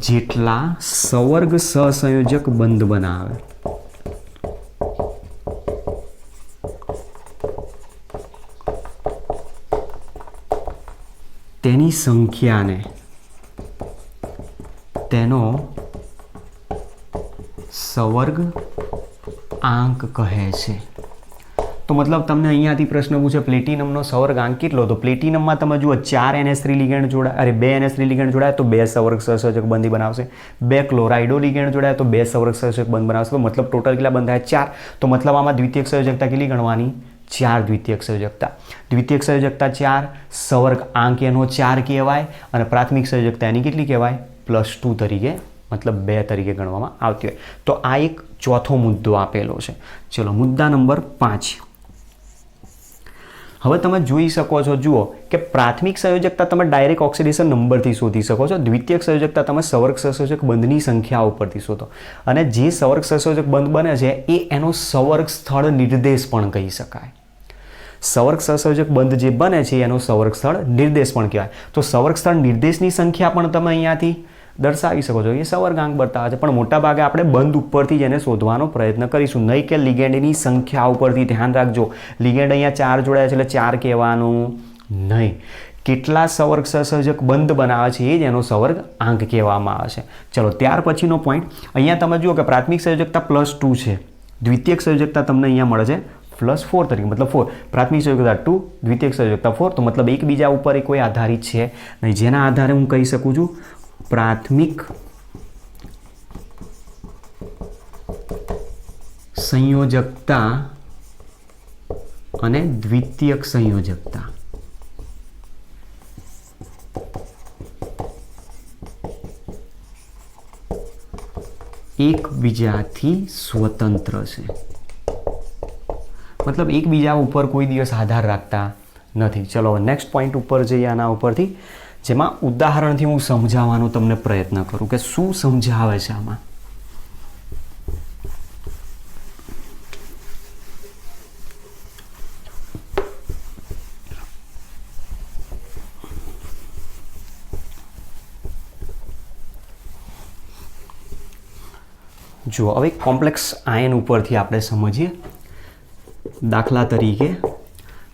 જેટલા સવર્ગ સહસંયોજક બંધ બનાવે તેની સંખ્યાને તેનો સવર્ગ આંક કહે છે. તો મતલબ તમને અહીંયાથી પ્રશ્ન પૂછે પ્લેટિનમનો સવર્ગાંક કેટલો? તો પ્લેટિનમમાં તમે જુઓ 4 NH3 લિગેન્ડ જોડાય, અરે 2 NH3 લિગેન્ડ જોડાય તો 2 સવર્ગ સહસંયોજક બંધ બનાવશે. 2 ક્લોરાઇડો લિગેન્ડ જોડાય તો 2 સવર્ગ સહસંયોજક બંધ બનાવશે. તો મતલબ ટોટલ કેટલા બંધ થાય? 4. તો મતલબ આમાં દ્વિતીયક સંયોજકતા કેટલી ગણવાની? 4 દ્વિતીયક સંયોજકતા. દ્વિતીયક સંયોજકતા 4, સવર્ગ આંક એનો 4 કહેવાય અને પ્રાથમિક સંયોજકતા એની કેટલી કહેવાય? +2 તરીકે, મતલબ 2 તરીકે ગણવામાં આવતી હોય. તો આ એક ચોથો મુદ્દો આપેલો છે. ચલો મુદ્દા નંબર 5. હવે તમે જોઈ શકો છો, જુઓ કે પ્રાથમિક સંયોજકતા તમે ડાયરેક્ટ ઓક્સિડેશન નંબરથી શોધી શકો છો. દ્વિતીયક સંયોજકતા તમે સવર્ગ સહસંયોજક બંધની સંખ્યા ઉપરથી શોધો. અને જે સવર્ગ સહસંયોજક બંધ બને છે એ એનો સવર્ગ સ્થળ નિર્દેશ પણ કહી શકાય. સવર્ગ સહસંયોજક બંધ જે બને છે એનો સવર્ગ સ્થળ નિર્દેશ પણ કહેવાય. તો સવર્ગ સ્થળ નિર્દેશની સંખ્યા પણ તમે અહીંયાથી દર્શાવી શકો છો. એ સવર્ગાંક બતાવે છે. પણ મોટાભાગે આપણે બંધ ઉપરથી જ એને શોધવાનો પ્રયત્ન કરીશું, નહીં કે લિગેન્ડની સંખ્યા ઉપરથી. ધ્યાન રાખજો, લિગેન્ડ અહીંયા 4 જોડાયા છે એટલે 4 કહેવાનું નહીં. કેટલા સવર્ગ સહસંયોજક બંધ બનાવે છે એ જ એનો સવર્ગ આંક કહેવામાં આવે છે. ચલો ત્યાર પછીનો પોઈન્ટ, અહીંયા તમે જુઓ કે પ્રાથમિક સંયોજકતા +2 છે, દ્વિતીયક સંયોજકતા તમને અહીંયા મળે છે +4 તરીકે, મતલબ 4. પ્રાથમિક સંયોજકતા 2, દ્વિતીયક સંયોજકતા 4. તો મતલબ એકબીજા ઉપર કોઈ આધારિત છે નહીં. જેના આધારે હું કહી શકું છું પ્રાથમિક સંયોજકતા અને દ્વિતીયક સંયોજકતા. એકબીજાથી સ્વતંત્ર છે, મતલબ એકબીજા ઉપર કોઈ દિવસ આધાર રાખતા નથી. ચલો નેક્સ્ટ પોઈન્ટ ઉપર જઈએ આના ઉપરથી, જેમાં ઉદાહરણથી હું સમજાવવાનો તમને પ્રયત્ન કરું કે શું સમજાવે છે આમાં. જુઓ, હવે કોમ્પ્લેક્સ આયન ઉપરથી આપણે સમજીએ. દાખલા તરીકે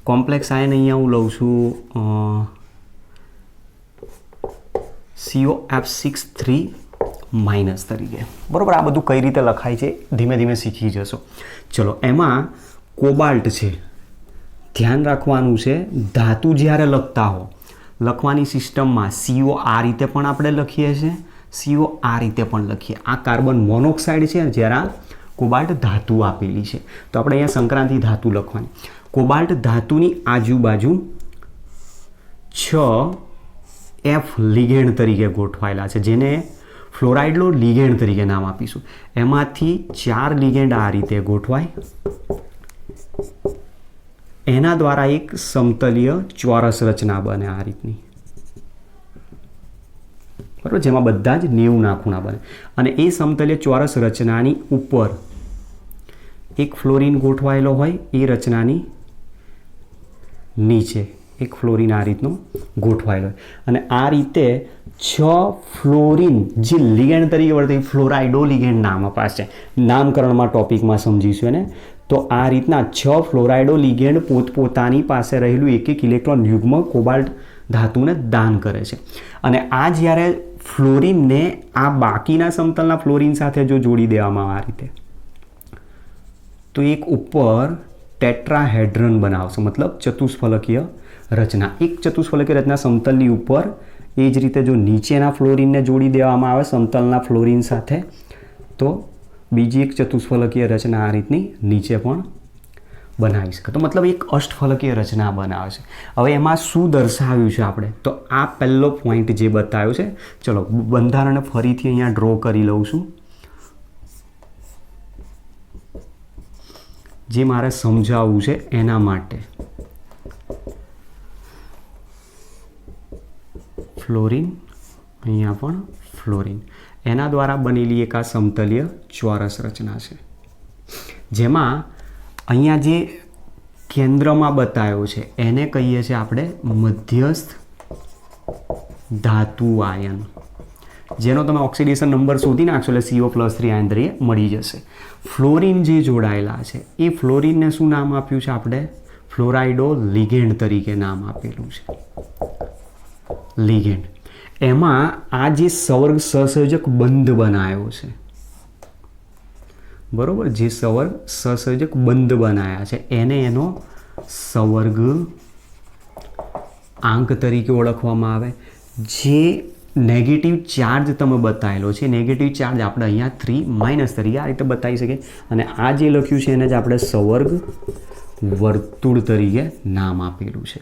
કોમ્પ્લેક્સ આયન અહીંયા હું લઉં છું COF6 3- તરીકે. બરાબર, આ બધું કઈ રીતે લખાય છે ધીમે ધીમે શીખી જશો. ચલો, એમાં કોબાલ્ટ છે. ધ્યાન રાખવાનું છે, ધાતુ જ્યારે લખતા હો લખવાની સિસ્ટમમાં CO આ રીતે પણ આપણે લખીએ છીએ, CO આ રીતે પણ લખીએ. આ કાર્બન મોનોક્સાઇડ છે, જ્યારે આ કોબાલ્ટ ધાતુ આપેલી છે. તો આપણે અહીંયા સંક્રાંતિ ધાતુ લખવાની. કોબાલ્ટ ધાતુની આજુબાજુ 6F લિગેન્ડ તરીકે ગોઠવાયેલા છે, જેને ફ્લોરાઇડનો લિગેન્ડ તરીકે નામ આપીશું. એમાંથી 4 લિગેન્ડ આ રીતે ગોઠવાય. એના દ્વારા એક સમતલીય ચોરસ રચના બને આ રીતની, બરાબર, જેમાં બધા જ 90 ખૂણા બને. અને એ સમતલીય ચોરસ રચનાની ઉપર એક ફ્લોરિન ગોઠવાયેલો હોય, એ રચનાની નીચે એક ફ્લોરિન આ રીતનો ગોઠવાયેલો હોય. અને આ રીતે 6 ફ્લોરિન જે લિગેન્ડ તરીકે વર્તે ફ્લોરાઇડો લિગેન્ડ નામ અપાશે. નામકરણમાં ટોપિકમાં સમજીશું એને. તો આ રીતના 6 ફ્લોરાઇડો લિગેન્ડ પોતપોતાની પાસે રહેલું એક ઇલેક્ટ્રોન યુગ્મ કોબાલ્ટ ધાતુને દાન કરે છે. અને આ જ્યારે ફ્લોરિનને આ બાકીના સમતલના ફ્લોરિન સાથે જો જોડી દેવામાં આવે આ રીતે, તો એક ઉપર ટેટ્રાહેડ્રન બનાવશે, મતલબ ચતુષ્ફલકીય રચના. એક ચતુષ્ફલકીય રચના સમતલની ઉપર, એ જ રીતે જો નીચેના ફ્લોરિનને જોડી દેવામાં આવે સમતલના ફ્લોરિન સાથે, તો બીજી એક ચતુષ્ફલકીય રચના આ રીતની નીચે પણ બનાવી શકે. તો મતલબ એક અષ્ટફલકીય રચના બનાવે છે. હવે એમાં શું દર્શાવ્યું છે આપણે, તો આ પહેલો પોઈન્ટ જે બતાવ્યો છે. ચલો, બંધારણને ફરીથી અહીંયા ડ્રો કરી લઉં છું, જે મારે સમજાવવું છે એના માટે. ફ્લોરિન, અહીંયા પણ ફ્લોરિન, એના દ્વારા બનેલી એક આ સમતલીય ચોરસ રચના છે, જેમાં અહીંયા જે કેન્દ્રમાં બતાવ્યો છે એને કહીએ છીએ આપણે મધ્યસ્થ ધાતુ આયન, જેનો તમે ઓક્સિડેશન નંબર શોધી નાખશો એટલે CO+3 આયન તરીકે મળી જશે. ફ્લોરિન જે જોડાયેલા છે એ ફ્લોરિનને શું નામ આપ્યું છે આપણે? ફ્લોરાઇડો લિગેન્ડ તરીકે નામ આપેલું છે. લિગેન્ડ એમાં આ જે સવર્ગ સહસંયોજક બંધ બનાવ્યો છે, બરોબર, જે સવર્ગ સહસંયોજક બંધ બનાવ્યા છે એને એનો સવર્ગ આંક તરીકે ઓળખવામાં આવે. જે નેગેટિવ ચાર્જ તમે બતાવેલો છે, નેગેટિવ ચાર્જ આપણે અહીંયા 3- તરીકે આ રીતે બતાવી શકીએ. અને આ જે લખ્યું છે એને જ આપણે સવર્ગ વર્તુળ તરીકે નામ આપેલું છે.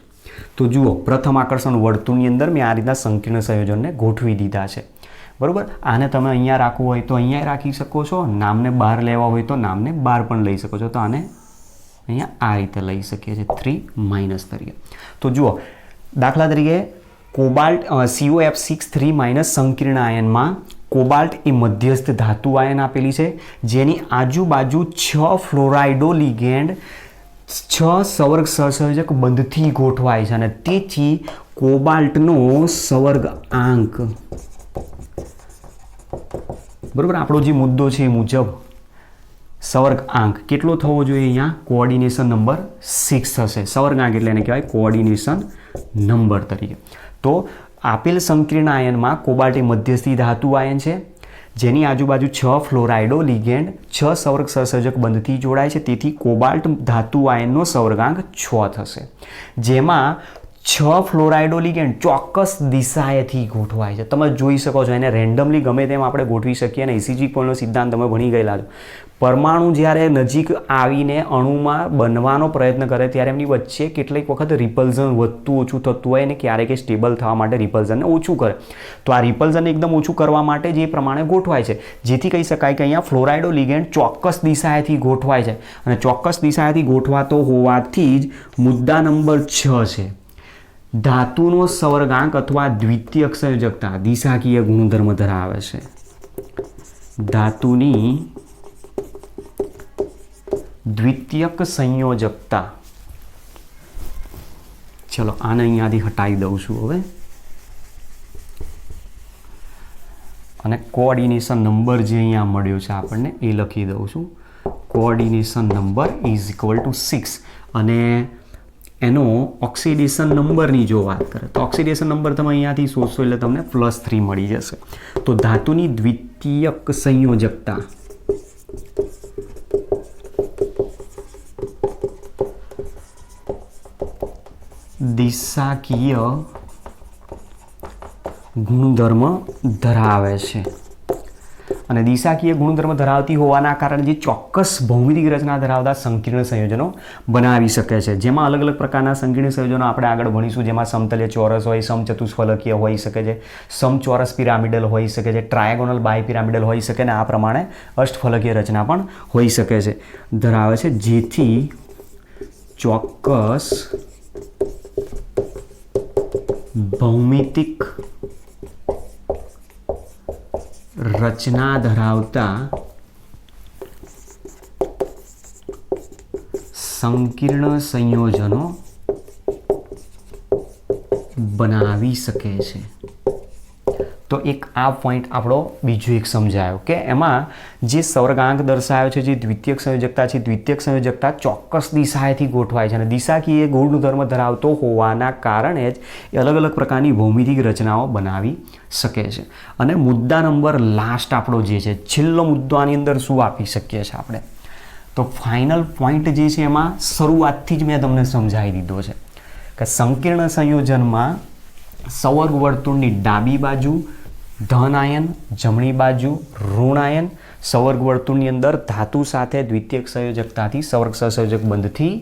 તો જુઓ, પ્રથમ આકર્ષણ વર્તુળની અંદર મેં આ રીતના સંકીર્ણ સંયોજનને ગોઠવી દીધા છે, બરાબર. આને તમે અહીંયા રાખવું હોય તો અહીંયા રાખી શકો છો, નામને બહાર લેવા હોય તો નામને બહાર પણ લઈ શકો છો. તો આને અહીંયા આ રીતે લઈ શકીએ છીએ 3- તરીકે. તો જુઓ, દાખલા તરીકે કોબાલ્ટ COF6 3- સંકીર્ણ આયનમાં કોબાલ્ટ એ મધ્યસ્થ ધાતુ આયન આપેલી છે, જેની આજુબાજુ 6 ફ્લોરાઇડો લિગેન્ડ 6 સવર્ગ સહસંયોજક બંધથી ગોઠવાય છે. અને તેથી કોબાલ્ટનો સવર્ગ આંક, બરાબર, આપણો જે મુદ્દો છે એ મુજબ સવર્ગ આંક કેટલો થવો જોઈએ? અહીંયા કોઓર્ડિનેશન નંબર 6 થશે. સવર્ગ આંક એટલે એને કહેવાય કોઓર્ડિનેશન નંબર તરીકે. તો આપેલ સંકીર્ણ આયનમાં કોબાલ્ટ એ મધ્યસ્થી ધાતુ આયન છે, જેની આજુબાજુ 6 ફ્લોરાઇડો લિગેન્ડ 6 સવર્ગ સહસંયોજક બંધથી જોડાય છે. તેથી કોબાલ્ટ ધાતુ આયનનો સવર્ગાંક 6 થશે, જેમાં 6 ફ્લોરાઇડો લિગેન્ડ ચોક્કસ દિશાએથી ગોઠવાય છે. તમે જોઈ શકો છો, એને રેન્ડમલી ગમે તેમ આપણે ગોઠવી શકીએ. અને ઇસીજી પોલનો સિદ્ધાંત તમે ભણી ગયેલા છો. પરમાણુ જ્યારે નજીક આવીને અણુમાં બનવાનો પ્રયત્ન કરે ત્યારે એમની વચ્ચે કેટલીક વખત રિપલ્ઝન વધતું ઓછું થતું હોય અને ક્યારેક સ્ટેબલ થવા માટે રિપલ્ઝનને ઓછું કરે. તો આ રિપલ્ઝન એકદમ ઓછું કરવા માટે જે પ્રમાણે ગોઠવાય છે, જેથી કહી શકાય કે અહીંયા ફ્લોરાઇડો લિગેન્ડ ચોક્કસ દિશાએથી ગોઠવાય છે. અને ચોક્કસ દિશાએથી ગોઠવાતો હોવાથી જ મુદ્દા નંબર 6 છે, ધાતુનો સવર્ગાંક અથવા દ્વિતીયક સંયોજકતા દિશાકીય ગુણધર્મ ધરાવે છે. ધાતુની દ્વિતીયક સંયોજકતા. ચલો આને અહીંયાથી હટાવી દઉં છું હવે. અને કોઓર્ડિનેશન નંબર જે અહીંયા મળ્યો છે આપણને એ લખી દઉં છું. Coordination number is equal to 6. અને એનો ઓક્સિડેશન નંબરની જો વાત કરે તો ઓક્સિડેશન નંબર તમે અહીંયાથી શોધશો એટલે તમને +3 મળી જશે. તો ધાતુની દ્વિતીયક સંયોજકતા દિશાકીય ગુણધર્મ ધરાવે છે. અને દિશાકીય ગુણધર્મ ધરાવતી હોવાના કારણે જે ચોક્કસ ભૌમિતિક રચના ધરાવતા સંકીર્ણ સંયોજનો બનાવી શકે છે. જેમાં અલગ અલગ પ્રકારના સંકીર્ણ સંયોજનો આપણે આગળ ભણીશું. જેમાં સમતલીય ચોરસ હોય, સમચતુષ્ફલકીય હોઈ શકે છે, સમચોરસ પિરામિડલ હોઈ શકે છે, ટ્રાયગોનલ બાયપિરામિડલ હોઈ શકે અને આ પ્રમાણે અષ્ટફલકીય રચના પણ હોઈ શકે છે, ધરાવે છે. જેથી ચોક્કસ ભૌમિતિક રચના ધરાવતા સંકીર્ણ સંયોજનો બનાવી શકે છે. તો એક આ પોઈન્ટ આપણો બીજો એક સમજાયો કે એમાં જે સવર્ગાંક દર્શાવ્યો છે, જે દ્વિતીયક સંયોજકતા છે, દ્વિતીયક સંયોજકતા ચોક્કસ દિશાએથી ગોઠવાય છે અને દિશાકીય ગુણધર્મ ધરાવતો હોવાના કારણે જ એ અલગ અલગ પ્રકારની ભૌમિતિક રચનાઓ બનાવી શકે છે. અને મુદ્દા નંબર લાસ્ટ આપણો જે છે, છેલ્લો મુદ્દો આની અંદર શું આપી શકીએ છીએ આપણે? તો ફાઇનલ પોઈન્ટ જે છે એમાં શરૂઆતથી જ મેં તમને સમજાવી દીધો છે કે સંકીર્ણ સંયોજનમાં સવર્ગ વર્તુળની ડાબી બાજુ ધન આયન, જમણી બાજુ ઋણ આયન, સવર્ગ વર્તુળની અંદર ધાતુ સાથે દ્વિતીયક સંયોજકતાથી સવર્ગ સહસંયોજક બંધથી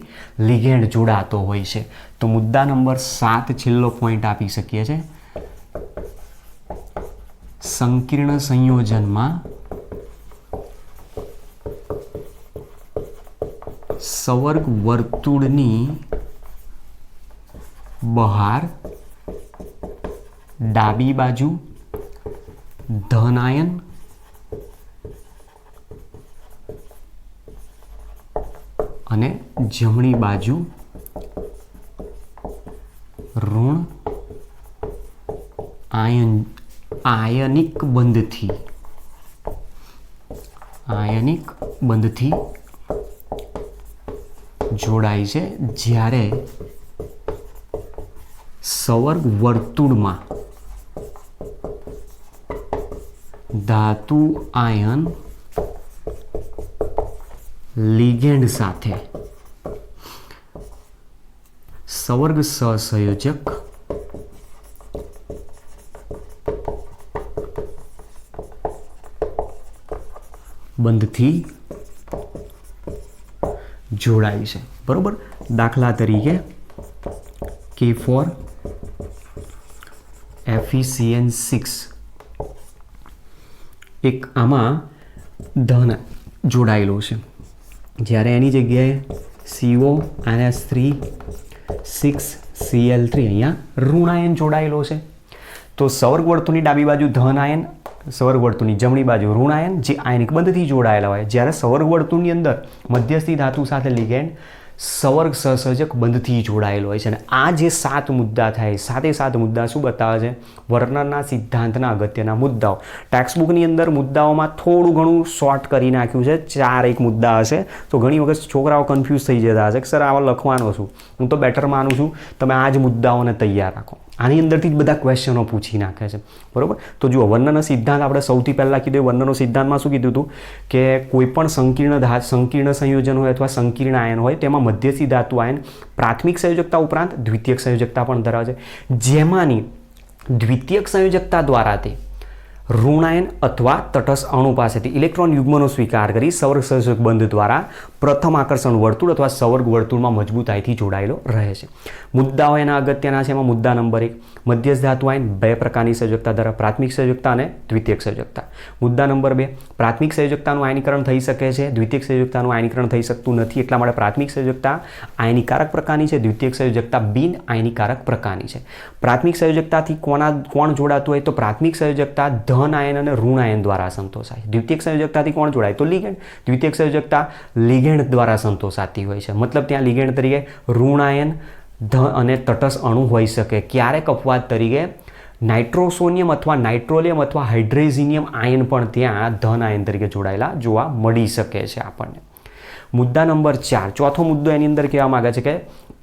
લિગેન્ડ જોડાતો હોય છે. તો મુદ્દા નંબર 7 છેલ્લો પોઈન્ટ આપી શકીએ છીએ. સંકીર્ણ સંયોજનમાં સવર્ગ વર્તુળની બહાર ડાબી બાજુ ધન આયન અને જમણી બાજુ ઋણ આયનિક બંધથી જોડાય છે. જ્યારે સવર્ગ વર્તુળમાં ધાતુ આયન લિગેન્ડ સાથે સવર્ગ સહસંયોજક બંધથી જોડાય છે. બરોબર. દાખલા તરીકે K4 FeCN6 એક આમાં ધન જોડાયેલો છે, જ્યારે એની જગ્યાએ CO NH3 6Cl3 અહીંયા ઋણ આયન જોડાયેલો છે. તો સવર્ગ વર્તુળની ડાબી બાજુ ધન આયન, સવર્ગ વર્તુળની જમણી બાજુ ઋણ આયન જે આયનિક બંધથી જોડાયેલા હોય, જ્યારે સવર્ગ વર્તુળની અંદર મધ્યસ્થી ધાતુ સાથે લિગેન્ડ સવર્ગ સહસંયોજક બંધથી જોડાયેલો હોય છે. અને આ જે 7 મુદ્દા થાય, 7 મુદ્દા શું બતાવે છે? વર્નરના સિદ્ધાંતના અગત્યના મુદ્દાઓ. ટેક્સ્ટબુકની અંદર મુદ્દાઓમાં થોડું ઘણું શોર્ટ કરી નાખ્યું છે, 4 મુદ્દા હશે. તો ઘણી વખત છોકરાઓ કન્ફ્યુઝ થઈ જતા હશે કે સર આવા લખવાનો છું. હું તો બેટર માનું છું તમે આ જ મુદ્દાઓને તૈયાર રાખો. આની અંદરથી જ બધા ક્વેશ્ચનો પૂછી નાખે છે, બરાબર. તો જુઓ, વર્ણનનો સિદ્ધાંત આપણે સૌથી પહેલાં કીધું. વર્ણનનો સિદ્ધાંતમાં શું કીધું હતું કે કોઈ પણ સંકીર્ણ સંયોજન હોય અથવા સંકીર્ણ આયન હોય તેમાં મધ્યસ્થી ધાતુ આયન પ્રાથમિક સંયોજકતા ઉપરાંત દ્વિતીયક સંયોજકતા પણ ધરાવે છે, જેમાંની દ્વિતીયક સંયોજકતા દ્વારા તે ઋણાયન અથવા તટસ્થ અણુ પાસેથી ઇલેક્ટ્રોન યુગ્મનો સ્વીકાર કરી સંવર્ગ સંયોજક બંધ દ્વારા પ્રથમ આકર્ષણ વર્તુળ અથવા સંવર્ગ વર્તુળમાં મજબૂતાઈથી જોડાયેલો રહે છે. મુદ્દાઓ એના અગત્યના છે. એમાં મુદ્દા નંબર 1, મધ્યસ્થ ધાતુ આયન બે પ્રકારની સંયોજકતા ધરાવે, પ્રાથમિક સંયોજકતા અને દ્વિતીયક સંયોજકતા. મુદ્દા નંબર 2, પ્રાથમિક સંયોજકતાનું આયનીકરણ થઈ શકે છે, દ્વિતીયક સંયોજકતાનું આયનીકરણ થઈ શકતું નથી. એટલા માટે પ્રાથમિક સંયોજકતા આયનીકારક પ્રકારની છે, દ્વિતીયક સંયોજકતા બિન આયનીકારક પ્રકારની છે. પ્રાથમિક સંયોજકતાથી કોણ જોડાતું હોય તો પ્રાથમિક સંયોજકતા ધન આયન અને ઋણ આયન દ્વારા સંતોષાય. દ્વિતીયક સંયોજકતાથી કોણ જોડાય તો લિગેન્ડ. દ્વિતીયક સંયોજકતા લિગેન્ડ દ્વારા સંતોષાતી હોય છે. મતલબ ત્યાં લિગેન્ડ તરીકે ઋણ આયન અને તટસ્થ અણુ હોઈ શકે. ક્યારેક અપવાદ તરીકે નાઇટ્રોસોનિયમ અથવા નાઇટ્રોલિયમ અથવા હાઇડ્રેઝિનિયમ આયન પણ ત્યાં ધન આયન તરીકે જોડાયેલા જોવા મળી શકે છે આપણને. મુદ્દા નંબર 4, ચોથો મુદ્દો એની અંદર કહેવા માંગે છે કે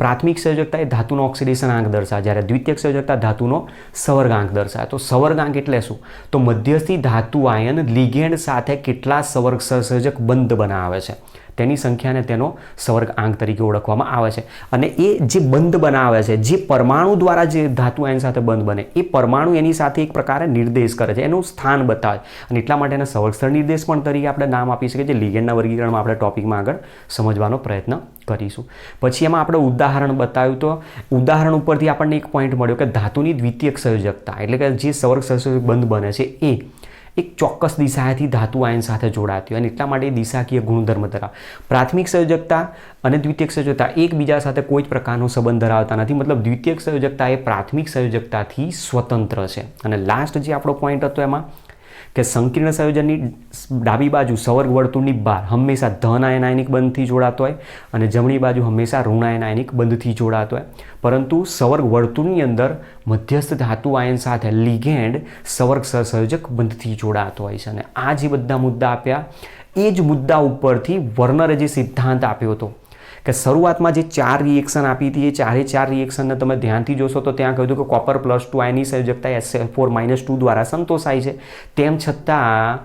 પ્રાથમિક સંયોજકતા એ ધાતુનો ઓક્સિડેશન આંક દર્શાવે, જ્યારે દ્વિતીયક સંયોજકતા ધાતુનો સંવર્ગાંક દર્શાવે. તો સંવર્ગાંક એટલે શું? તો મધ્યસ્થી ધાતુ આયન લિગેન્ડ સાથે કેટલા સંવર્ગ સહસંયોજક બંધ બનાવે છે તેની સંખ્યાને તેનો સંવર્ગ આંક તરીકે ઓળખવામાં આવે છે. અને એ જે બંધ બનાવે છે, જે પરમાણુ દ્વારા જે ધાતુ આયન સાથે બંધ બને, એ પરમાણુ એની સાથે એક પ્રકારે નિર્દેશ કરે છે, એનું સ્થાન બતાવે. અને એટલા માટે એને સંવર્ગ સ્થળ નિર્દેશ પણ તરીકે આપણે નામ આપી શકીએ, જે લિગેન્ડના વર્ગીકરણમાં આપણે ટોપિકમાં આગળ સમજવાનો પ્રયત્ન કરીશું. પછી એમાં આપણે ઉદાહરણ બતાવ્યું. તો ઉદાહરણ ઉપરથી આપણને એક પોઈન્ટ મળ્યો કે ધાતુની દ્વિતીયક સંયોજકતા એટલે કે જે સંવર્ગ સહસંયોજક બંધ બને છે એ એક ચોક્કસ દિશાએથી ધાતુ આયન સાથે જોડાતી હોય અને એટલા માટે દિશાકીય ગુણધર્મ ધરાવે. પ્રાથમિક સંયોજકતા અને દ્વિતીયક સંયોજકતા એકબીજા સાથે કોઈ જ પ્રકારનો સંબંધ ધરાવતા નથી. મતલબ દ્વિતીયક સંયોજકતા એ પ્રાથમિક સંયોજકતાથી સ્વતંત્ર છે. અને લાસ્ટ જે આપણો પોઈન્ટ હતો એમાં કે સંકીર્ણ સંયોજનની ડાબી બાજુ સંવર્ગ વર્તુળની બહાર હંમેશા ધન આયન આયનિક બંધથી જોડાતો હોય અને જમણી બાજુ હંમેશા ઋણ આયન આયનિક બંધથી જોડાતો હોય. પરંતુ સંવર્ગ વર્તુળની અંદર મધ્યસ્થ ધાતુ આયન સાથે લિગેન્ડ સંવર્ગ સહસંયોજક બંધથી જોડાતો હોય છે. અને આ જે બધા મુદ્દા આપ્યા એ જ મુદ્દા ઉપરથી વર્નરે જે સિદ્ધાંત આપ્યો હતો કે શરૂઆતમાં જે 4 રિએક્શન આપી હતી એ 4 રિએક્શનને તમે ધ્યાનથી જોશો તો ત્યાં કહ્યું હતું કે કોપર +2 આયનની સંયોજકતા SL4 -2 દ્વારા સંતોષાય છે. તેમ છતાં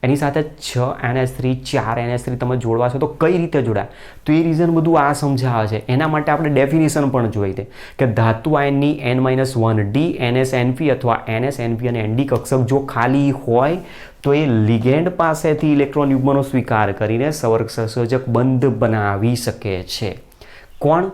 એની સાથે 6 NH3 4 NH3 તમે જોડવા છો તો કઈ રીતે જોડાય તો એ રીઝન બધું આ સમજાવે છે. એના માટે આપણે ડેફિનેશન પણ જોઈ દે કે ધાતુ આયનની N-1D NSNP અથવા NSNP અને ND કક્ષક જો ખાલી હોય તો એ લિગેન્ડ પાસેથી ઇલેક્ટ્રોન યુગ્મનો સ્વીકાર કરીને સંવર્ગ સહસંયોજક બંધ બનાવી શકે છે. કોણ?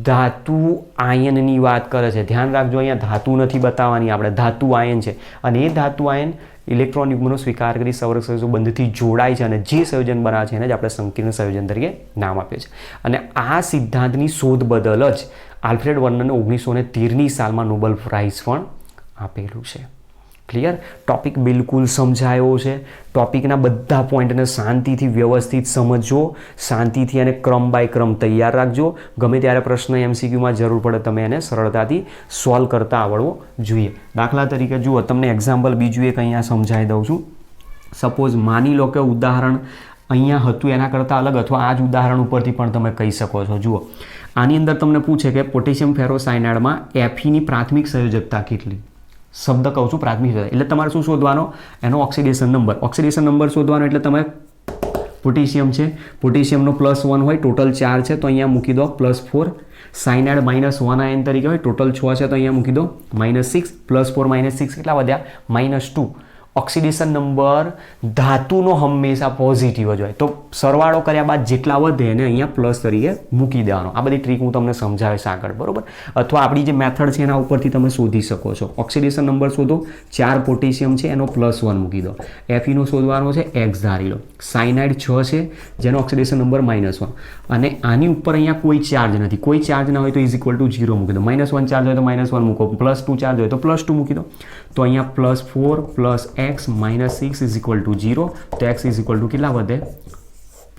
ધાતુ આયનની વાત કરે છે. ધ્યાન રાખજો, અહીંયા ધાતુ નથી બતાવવાની આપણે, ધાતુ આયન છે. અને એ ધાતુ આયન ઇલેક્ટ્રોન યુગ્મનો સ્વીકાર કરી સંવર્ગ સંયોજક બંધથી જોડાય છે અને જે સંયોજન બનાવે છે એને જ આપણે સંકીર્ણ સંયોજન તરીકે નામ આપીએ છીએ. અને આ સિદ્ધાંતની શોધ બદલ જ આલ્ફ્રેડ વર્નરને 1913ની સાલમાં નોબેલ પ્રાઇઝ પણ આપેલું છે. ક્લિયર? ટોપિક બિલકુલ સમજાયો છે. ટોપિકના બધા પોઈન્ટને શાંતિથી વ્યવસ્થિત સમજજો, શાંતિથી અને ક્રમ બાય ક્રમ તૈયાર રાખજો. ગમે ત્યારે પ્રશ્ન MCQમાં જરૂર પડે તમે એને સરળતાથી સોલ્વ કરતા આવડવો જોઈએ. દાખલા તરીકે જુઓ, તમને એક્ઝામ્પલ બીજું એક અહીંયા સમજાવી દઉં છું. સપોઝ માની લો કે ઉદાહરણ અહીંયા હતું એના કરતાં અલગ અથવા આ જ ઉદાહરણ ઉપરથી પણ તમે કહી શકો છો. જુઓ, આની અંદર તમને પૂછે કે પોટેશિયમ ફેરોસાયનાઇડમાં Feની પ્રાથમિક સંયોજકતા કેટલી? શબ્દ કહું છું પ્રાથમિક સંયોજક એટલે તમારે શું શોધવાનો? એનો ઓક્સિડેશન નંબર. ઓક્સિડેશન નંબર શોધવાનો એટલે તમે પોટેશિયમ છે, પોટેશિયમનો +1 હોય, ટોટલ 4 છે તો અહીંયા મૂકી દો +4. સાયનાઇડ -1 આયન તરીકે હોય, ટોટલ 6 છે તો અહીંયા મૂકી દો -6. +4 -6 કેટલા વધ્યા? -2. ઓક્સિડેશન નંબર ધાતુનો હંમેશા પોઝિટિવ જ હોય તો સરવાળો કર્યા બાદ જેટલા વધે એને અહીંયા પ્લસ તરીકે મૂકી દેવાનો. આ બધી ટ્રીક હું તમને સમજાવીશ આગળ, બરોબર? અથવા આપણી જે મેથડ છે એના ઉપરથી તમે શોધી શકો છો. ઓક્સિડેશન નંબર શોધો, 4 પોટેશિયમ છે એનો +1 મૂકી દો. Feનો શોધવાનો છે, X ધારી લો. સાયનાઇડ 6 છે જેનો ઓક્સિડેશન નંબર -1 અને આની ઉપર અહીંયા કોઈ ચાર્જ નથી. કોઈ ચાર્જ ના હોય તો =0 મૂકી દો. -1 ચાર્જ હોય તો -1 મૂકો, +2 ચાર્જ હોય તો +2 મૂકી દો. તો અહીંયા +4 + X -6 = 0. તો X = કેટલા વધે?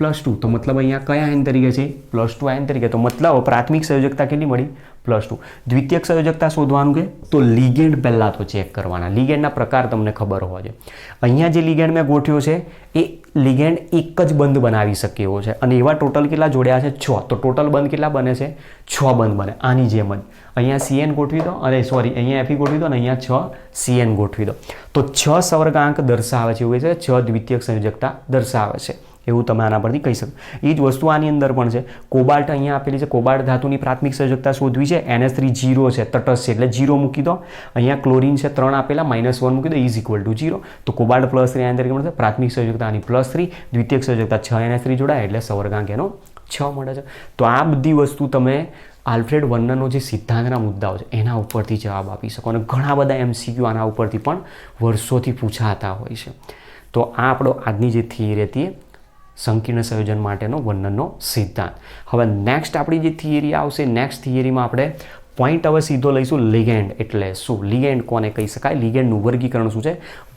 +2 તો મતલબ અહીંયા કયા આયન તરીકે છે +2 આયન તરીકે તો મતલબ પ્રાથમિક સંયોજકતા કેટલી મળી +2 દ્વિતીયક સંયોજકતા શોધવાનું કે તો લિગેન્ડ પહેલાં તો ચેક કરવાના લિગેન્ડના પ્રકાર તમને ખબર હોવા જોઈએ અહીંયા જે લિગેન્ડ મેં ગોઠવ્યો છે એ લિગેન્ડ એક જ બંધ બનાવી શકે એવો છે અને એવા ટોટલ કેટલા જોડ્યા છે 6 તો ટોટલ બંધ કેટલા બને છે 6 બંધ બને આની જેમ જ અહીંયા CN ગોઠવી દો અને સોરી અહીંયા Fe ગોઠવી દો અને અહીંયા 6 CN ગોઠવી દો તો 6 સવર્ગાંક દર્શાવે છે એવું છે 6 દ્વિતીયક સંયોજકતા દર્શાવે છે એવું તમે આના પરથી કહી શકો એ જ વસ્તુ આની અંદર પણ છે કોબાલ્ટ અહીંયા આપેલી છે કોબાલ્ટ ધાતુની પ્રાથમિક સંયોજકતા શોધવી છે NH3 0 છે તટસ્થ છે એટલે 0 મૂકી દો અહીંયા ક્લોરીન છે 3 આપેલા -1 મૂકી દો = 0 તો કોબાલ્ટ +3 આયન તરીકે મળશે પ્રાથમિક સંયોજકતા આની +3 દ્વિતીયક સંયોજકતા 6 NH3 જોડાય એટલે સવર્ગાંક એનો 6 મળે છે તો આ બધી વસ્તુ તમે આલ્ફ્રેડ વર્નરનો જે સિદ્ધાંતના મુદ્દાઓ છે એના ઉપરથી જવાબ આપી શકો અને ઘણા બધા MCQ આના ઉપરથી પણ વર્ષોથી પૂછાતા હોય છે તો આ આપણો આજની જે થિયરી હતી સંકીર્ણ સંયોજન માટેનો વર્નરનો સિદ્ધાંત હવે નેક્સ્ટ આપણી જે થિયરી આવશે નેક્સ્ટ થિયરીમાં આપણે પોઈન્ટ હવે સીધો લઈશું લિગેન્ડ એટલે શું લિગેન્ડ કોને કહી શકાય લિગેન્ડનું વર્ગીકરણ શું છે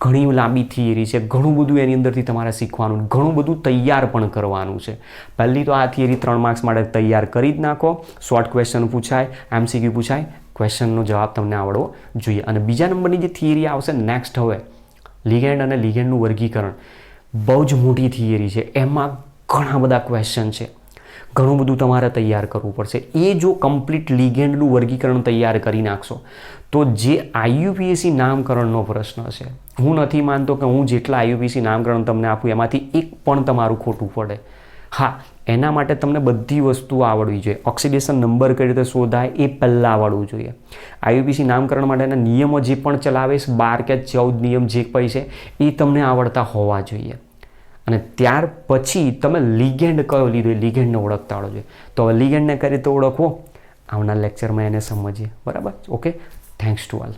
ઘણી લાંબી થિયરી છે ઘણું બધું એની અંદરથી તમારે શીખવાનું ઘણું બધું તૈયાર પણ કરવાનું છે પહેલી તો આ થિયરી 3 માર્ક્સ માટે તૈયાર કરી જ નાખો શોર્ટ ક્વેશ્ચન પૂછાય MCQ પૂછાય ક્વેશ્ચનનો જવાબ તમને આવડવો જોઈએ અને બીજા નંબરની જે થિયરી આવશે નેક્સ્ટ હવે લિગેન્ડ અને લિગેન્ડનું વર્ગીકરણ બહુ જ મોટી થિયરી છે એમાં ઘણા બધા ક્વેશ્ચન છે ઘણું બધું તમારે તૈયાર કરવું પડશે એ જો કમ્પ્લીટ લિગેન્ડનું વર્ગીકરણ તૈયાર કરી નાખશો તો જે IUPAC નામકરણનો પ્રશ્ન છે હું નથી માનતો કે હું જેટલા IUPAC નામકરણ તમને આપું એમાંથી એક પણ તમારું ખોટું પડે હા એના માટે તમને બધી વસ્તુઓ આવડવી જોઈએ ઓક્સિડેશન નંબર કઈ રીતે શોધાય એ પહેલાં આવડવું જોઈએ IUPAC નામકરણ માટેના નિયમો જે પણ ચલાવે 12 કે 14 નિયમ જે કંઈ છે એ તમને આવડતા હોવા જોઈએ અને ત્યાર પછી તમે લિગેન્ડ કયો લીધો એ લિગેન્ડને ઓળખતા આવડવો જોઈએ તો હવે લિગેન્ડને કઈ રીતે ઓળખવો આવનાર લેક્ચરમાં એને સમજીએ બરાબર ઓકે થેન્ક્સ ટુ ઓલ